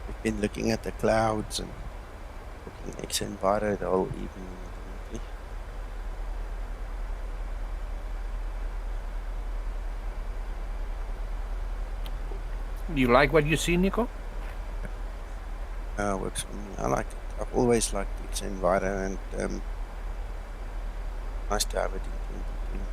We've been looking at the clouds and looking at Enviro the whole evening. You like what you see, Nico? Works for me. I like it. I've always liked its environment. Nice to have it in 2020.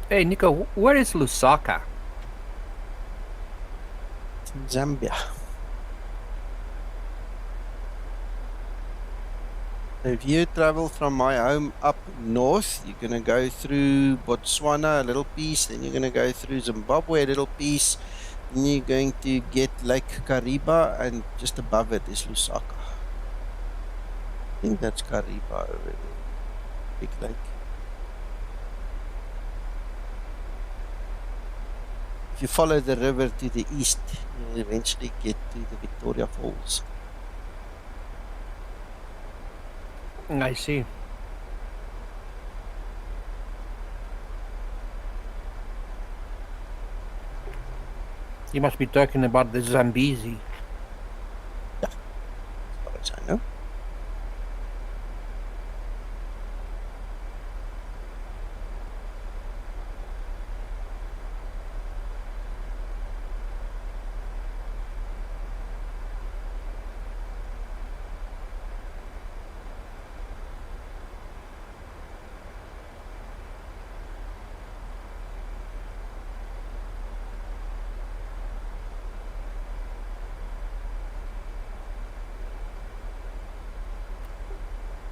Hey, Nico, where is Lusaka? It's in Zambia. If you travel from my home up north, you're going to go through Botswana a little piece, then you're going to go through Zimbabwe a little piece, then you're going to get Lake Kariba, and just above it is Lusaka. I think that's Kariba over there. Big lake. If you follow the river to the east, you'll eventually get to the Victoria Falls. I see. You must be talking about the Zambezi. Yeah, as far as I know.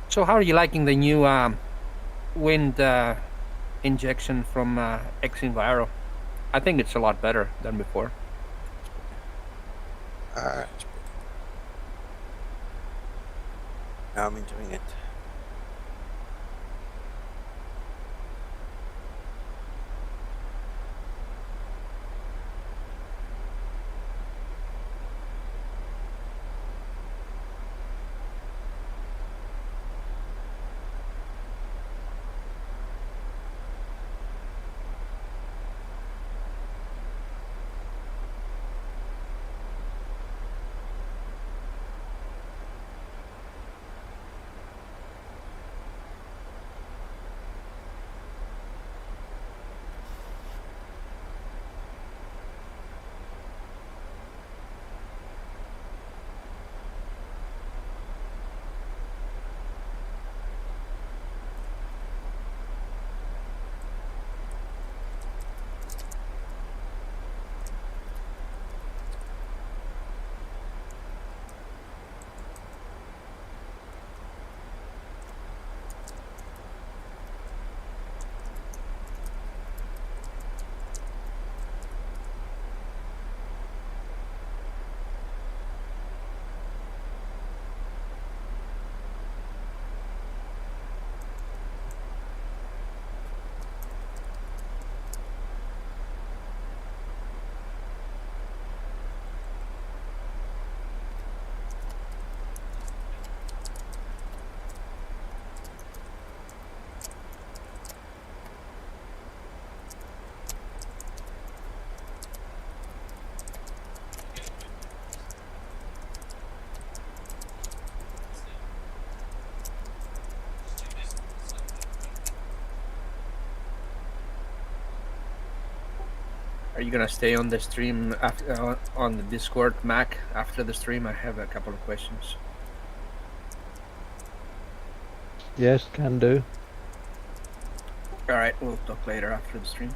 So how are you liking the new wind injection from X-Enviro? I think it's a lot better than before. It's better. Now I'm enjoying it. Are you gonna stay on the stream after, on the Discord, Mac, after the stream? I have a couple of questions. Yes, can do. All right, we'll talk later after the stream.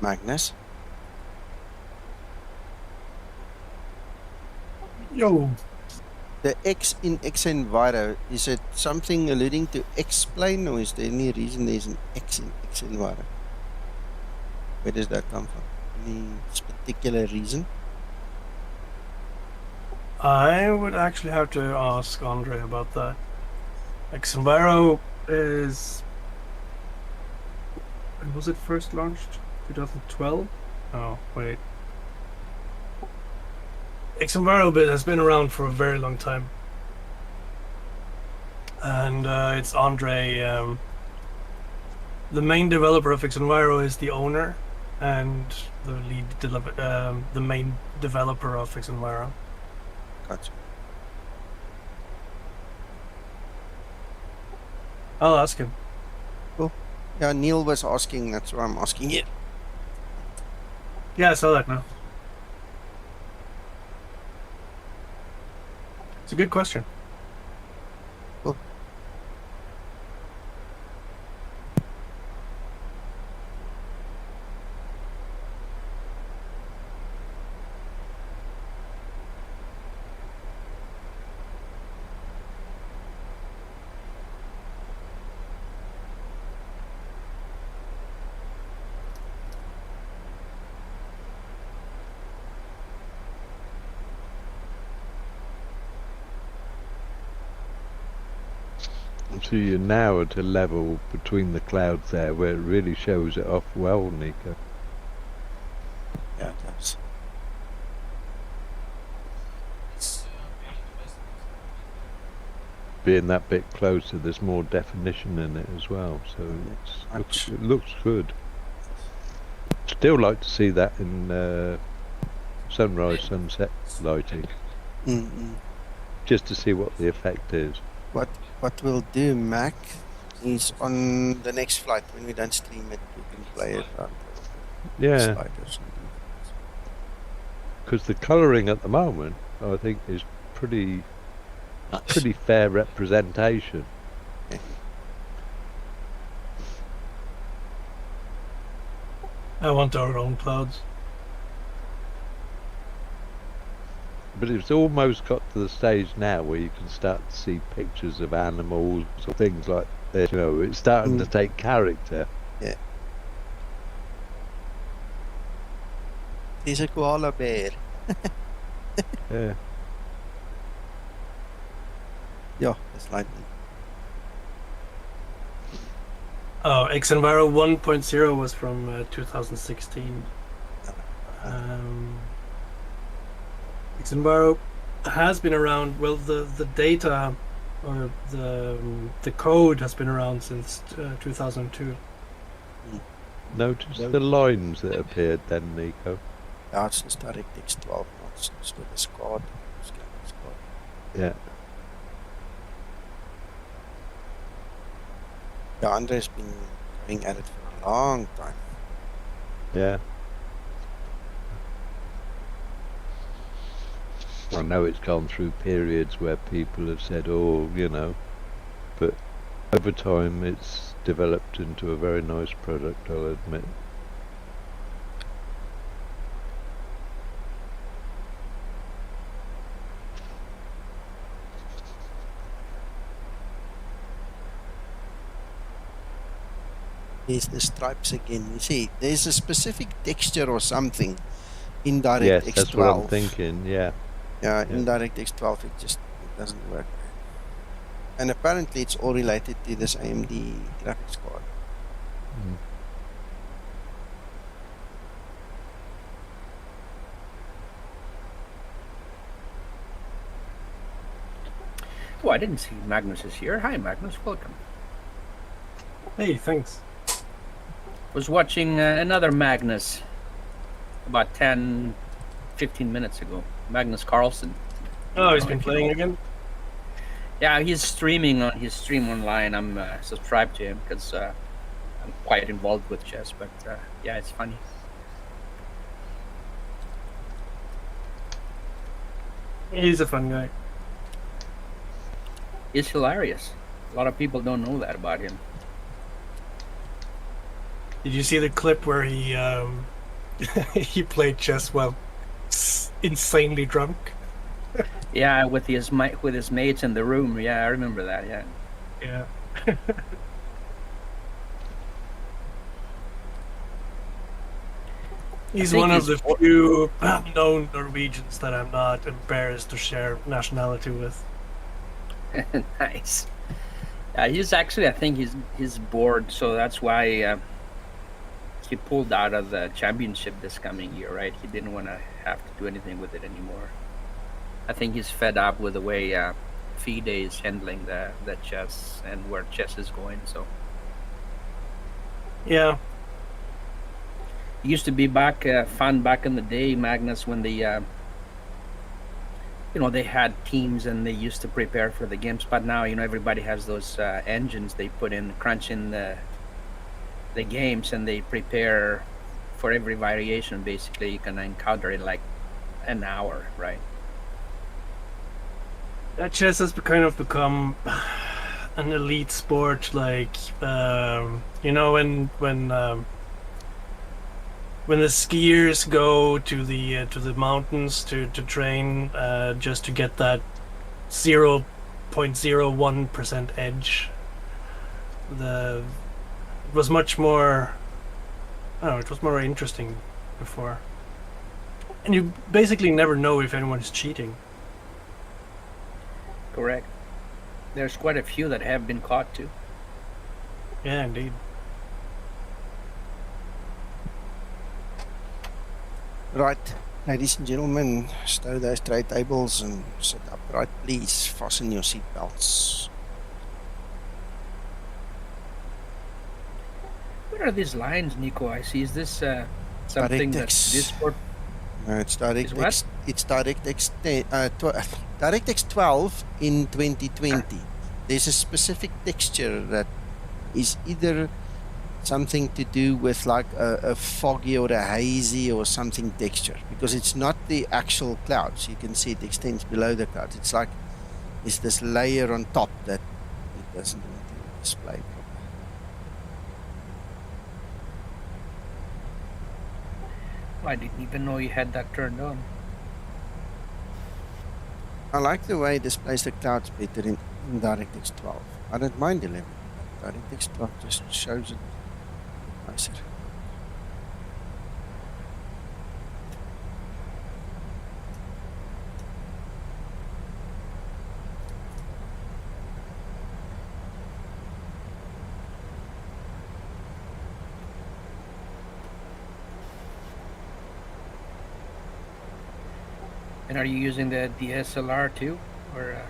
Magnus? Yo. The X in X Enviro, is it something alluding to X-plane, or is there any reason there's an X in X Enviro? Where does that come from? Any particular reason? I would actually have to ask Andre about that. Xenviro is... When was it first launched? 2012? Oh, wait. Xenviro has been around for a very long time. And it's Andre... the main developer of Xenviro is the owner and the main developer of Xenviro. Gotcha. I'll ask him. Cool. Yeah, Neil was asking, that's why I'm asking you. Yeah, I saw that now. It's a good question. Cool. So you're now at a level between the clouds there where it really shows it off well, Nico. Yeah, it does. Being that bit closer, there's more definition in it as well, so it looks good. Still like to see that in sunrise, sunset lighting, Mm-mm. just to see what the effect is. What we'll do, Mac, is on the next flight when we don't stream it, we can play it around the Yeah, sliders and do because the colouring at the moment, I think, is pretty fair representation. I want our own clouds. But it's almost got to the stage now where you can start to see pictures of animals or things like this. You know, it's starting to take character. Yeah. There's a koala bear. Yeah. Yeah, that's lightning. Oh, Xenviro 1.0 was from 2016. Xenviro has been around. Well, the data or the code has been around since 2002. Notice the lines that appeared then, Nico. Yeah, it's just DirectX 12, not just with the squad. Yeah. Yeah, Andre's been going at it for a long time. Yeah. I know it's gone through periods where people have said, oh, you know, but over time it's developed into a very nice product, I'll admit. There's the stripes again. You see, there's a specific texture or something in DirectX 12. Yes, that's what I'm thinking, yeah. Yeah, in DirectX 12 it doesn't work. And apparently it's all related to this AMD graphics card. Mm. Oh, I didn't see Magnus is here. Hi, Magnus. Welcome. Hey, thanks. Was watching another Magnus about 10, 15 minutes ago. Magnus Carlsen. Oh, he's been playing again? Yeah, he's streaming on his stream online. I'm subscribed to him because I'm quite involved with chess, but yeah, it's funny. He's a fun guy. He's hilarious. A lot of people don't know that about him. Did you see the clip where he he played chess while insanely drunk? Yeah, with his mates in the room. Yeah, I remember that. Yeah. Yeah. He's one of the few known Norwegians that I'm not embarrassed to share nationality with. Nice. He's actually, I think he's bored, so that's why he pulled out of the championship this coming year, right? He didn't want to have to do anything with it anymore. I think he's fed up with the way FIDE is handling the chess and where chess is going. So yeah, it used to be fun back in the day, Magnus, when the they had teams and they used to prepare for the games. But now everybody has those engines they put in, crunch in the games, and they prepare for every variation. Basically, you can encounter in like an hour, right? That chess has kind of become an elite sport, like when the skiers go to the mountains to train just to get that 0.01% edge. It was much more. It was more interesting before, and you basically never know if anyone is cheating. Correct. There's quite a few that have been caught too. Yeah, indeed. Right, ladies and gentlemen, stow those tray tables and sit upright, please. Fasten your seat belts. What are these lines, Nico? I see. Is this something that DirectX. Discord? No, it's Is what? It's DirectX 10, DirectX 12 in 2020. There's a specific texture that is either something to do with like a foggy or a hazy or something texture, because it's not the actual clouds. You can see it extends below the clouds. It's like it's this layer on top that it doesn't want to display properly. I didn't even know you had that turned on. I like the way it displays the clouds better in DirectX 12. I don't mind 11, but DirectX 12 just shows it nicer. And are you using the DSLR too, or?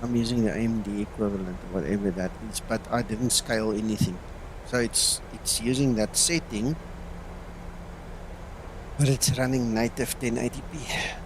I'm using the AMD equivalent, whatever that is, but I didn't scale anything. So it's using that setting, but it's running native 1080p.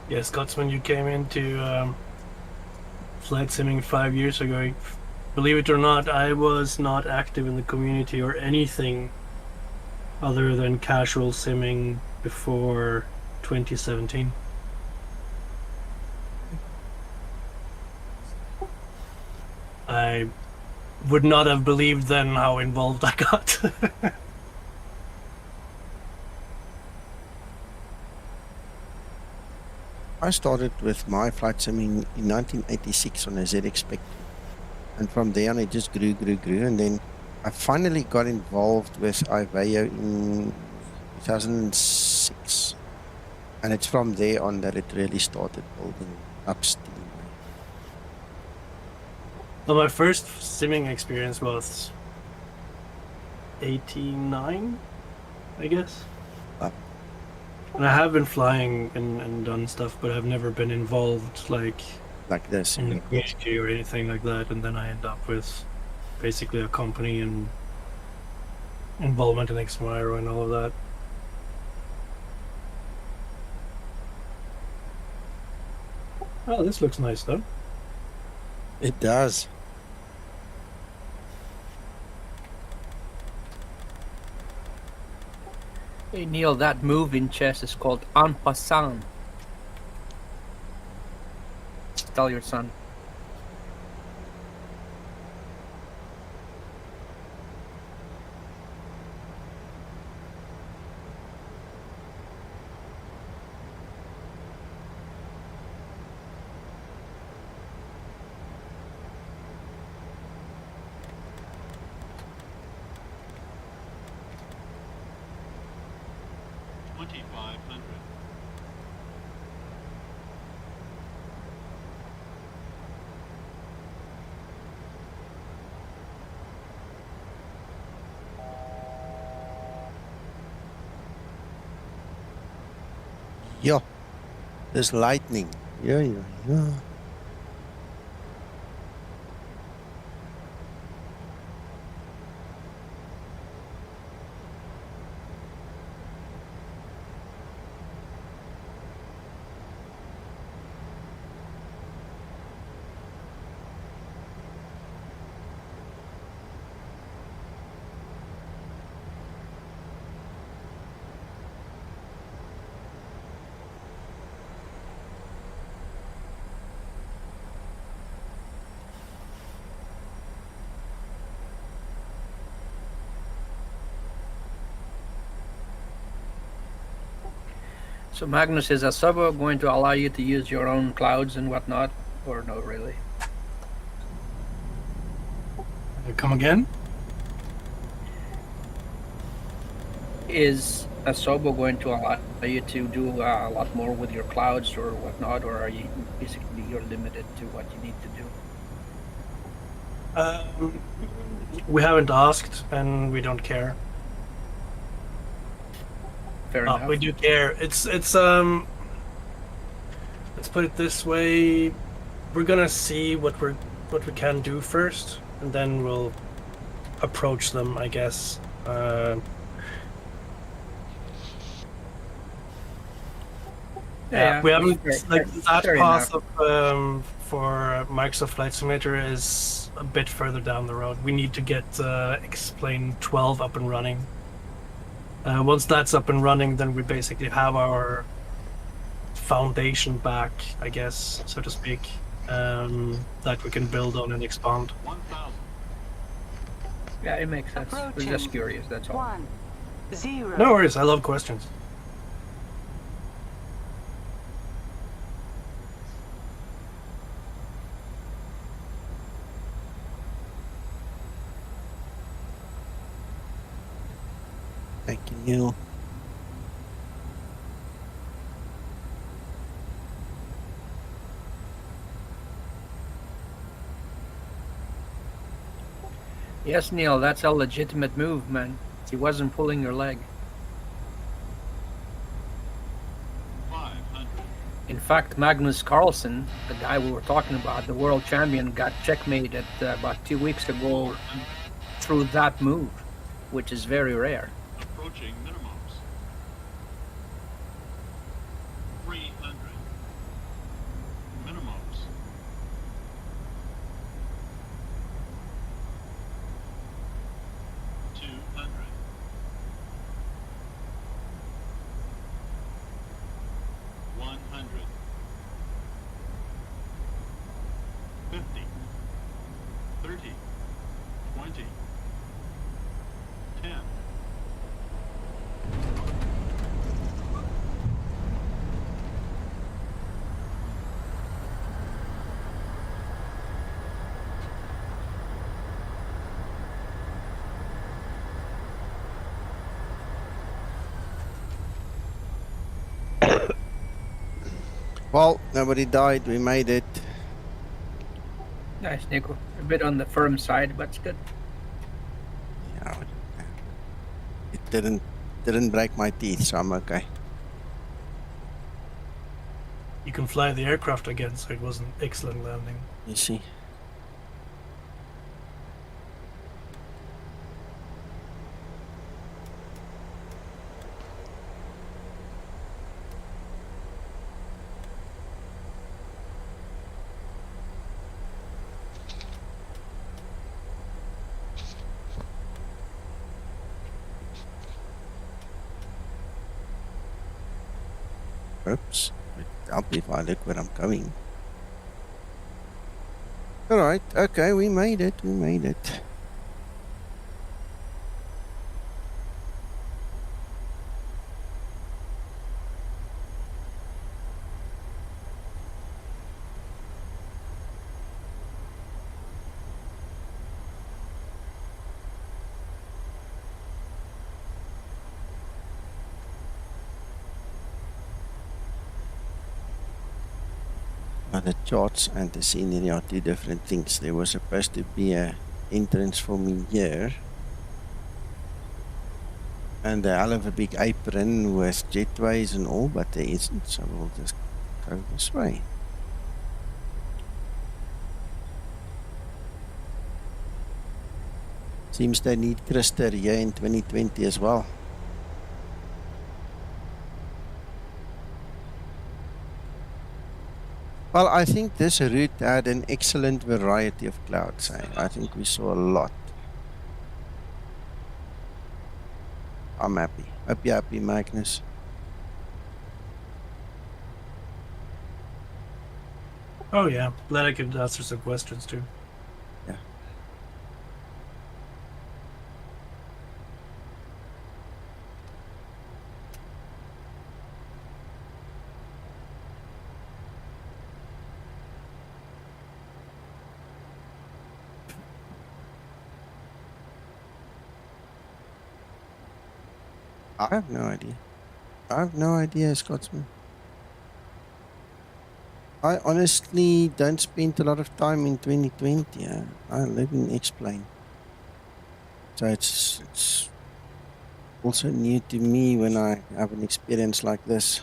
Yeah, Scotsman, you came into flight simming 5 years ago. Believe it or not, I was not active in the community or anything other than casual simming before 2017. I would not have believed then how involved I got. I started with my flight simming in 1986 on a ZX Spectrum, and from there on it just grew, and then I finally got involved with FYWH in 2006, and it's from there on that it really started building up steam. Well, my first simming experience was 89, I guess. And I have been flying and done stuff, but I've never been involved like this in the community or anything like that. And then I end up with basically a company and involvement in Xmiro and all of that. Oh, this looks nice though. It does. Hey Neil, that move in chess is called en passant. Tell your son. Yeah, there's lightning. Yeah. So Magnus, is Asobo going to allow you to use your own clouds and whatnot, or no, really? Come again? Is Asobo going to allow you to do a lot more with your clouds or whatnot, or are you basically you're limited to what you need to do? We haven't asked, and we don't care. Fair enough. We do care. It's let's put it this way: we're gonna see what we can do first, and then we'll approach them, I guess. Yeah, we haven't fair that enough. path of, for Microsoft Flight Simulator is a bit further down the road. We need to get Explain 12 up and running. Once that's up and running, then we basically have our foundation back, I guess, so to speak, that we can build on and expand. Yeah, it makes sense. I was just curious, that's all. 1, 0. No worries, I love questions. Thank you, Neil. Yes, Neil, that's a legitimate move, man. He wasn't pulling your leg. 500. In fact, Magnus Carlsen, the guy we were talking about, the world champion, got checkmated about 2 weeks ago through that move, which is very rare. Approaching minimums. 300. Minimums. 200. 100. 50. 30. 20. 10. Well, nobody died. We made it. Nice, Nico. A bit on the firm side, but it's good. Yeah, it didn't break my teeth, so I'm okay. You can fly the aircraft again, so it was an excellent landing. You see. Oops. I'll be if I look where I'm going. Alright, okay, we made it, we made it. The charts and the scenery are two different things. There was supposed to be a entrance for me here, and a hell of a big apron with jetways and all, but there isn't, so we'll just go this way. Seems they need Krister here in 2020 as well. Well, I think this route had an excellent variety of clouds. I think we saw a lot. I'm happy. Hope you're happy, Magnus. Oh yeah, glad I could answer some questions too. Yeah. I have no idea. I have no idea, Scotsman. I honestly don't spend a lot of time in 2020. I live in X-Plane. So it's also new to me when I have an experience like this.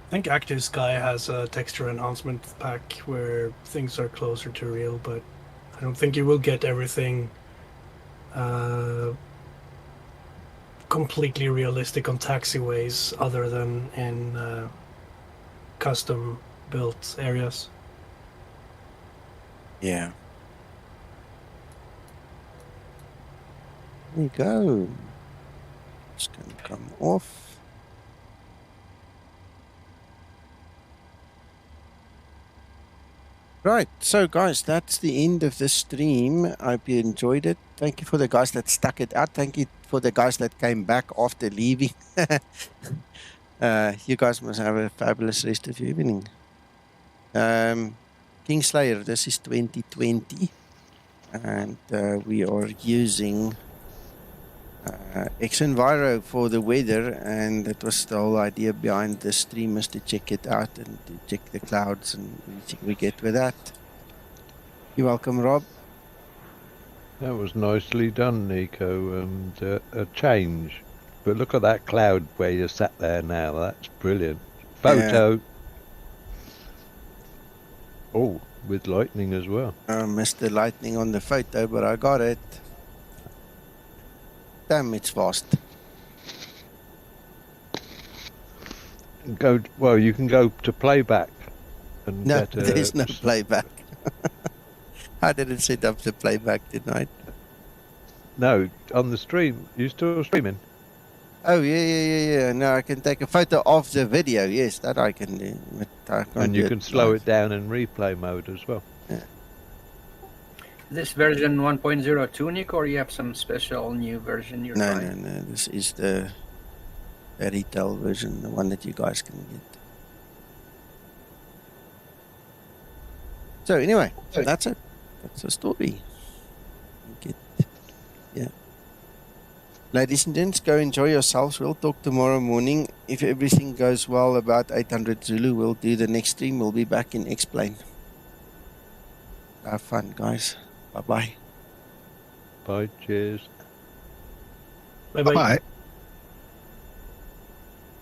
I think Active Sky has a texture enhancement pack where things are closer to real, but I don't think you will get everything completely realistic on taxiways other than in custom built areas. Yeah. There you go. It's going to come off. Right, so guys, that's the end of the stream. I hope you enjoyed it. Thank you for the guys that stuck it out. Thank you for the guys that came back after leaving. You guys must have a fabulous rest of your evening. Kingslayer, this is 2020. And we are using Xenviro for the weather, and that was the whole idea behind the stream, is to check it out and to check the clouds and everything we get with that. You're welcome, Rob. That was nicely done, Nico, and a change. But look at that cloud where you're sat there now. That's brilliant. Photo. Yeah. Oh, with lightning as well. I missed the lightning on the photo, but I got it. Damn, it's fast. Well, you can go to playback. And no, get there's no playback. I didn't set up the playback tonight. No, on the stream. You still streaming? Oh, yeah. No, I can take a photo of the video. Yes, that I can do. But I can't and you can slow it down in replay mode as well. Yeah. This version 1.02, Nico, or you have some special new version you're trying? No. This is the retail version, the one that you guys can get. So anyway, that's it. That's the story. Yeah. Ladies and gents, go enjoy yourselves. We'll talk tomorrow morning. If everything goes well about 800 Zulu, we'll do the next stream. We'll be back in X-Plane. Have fun, guys. Bye-bye. Bye, cheers. Bye-bye. Bye.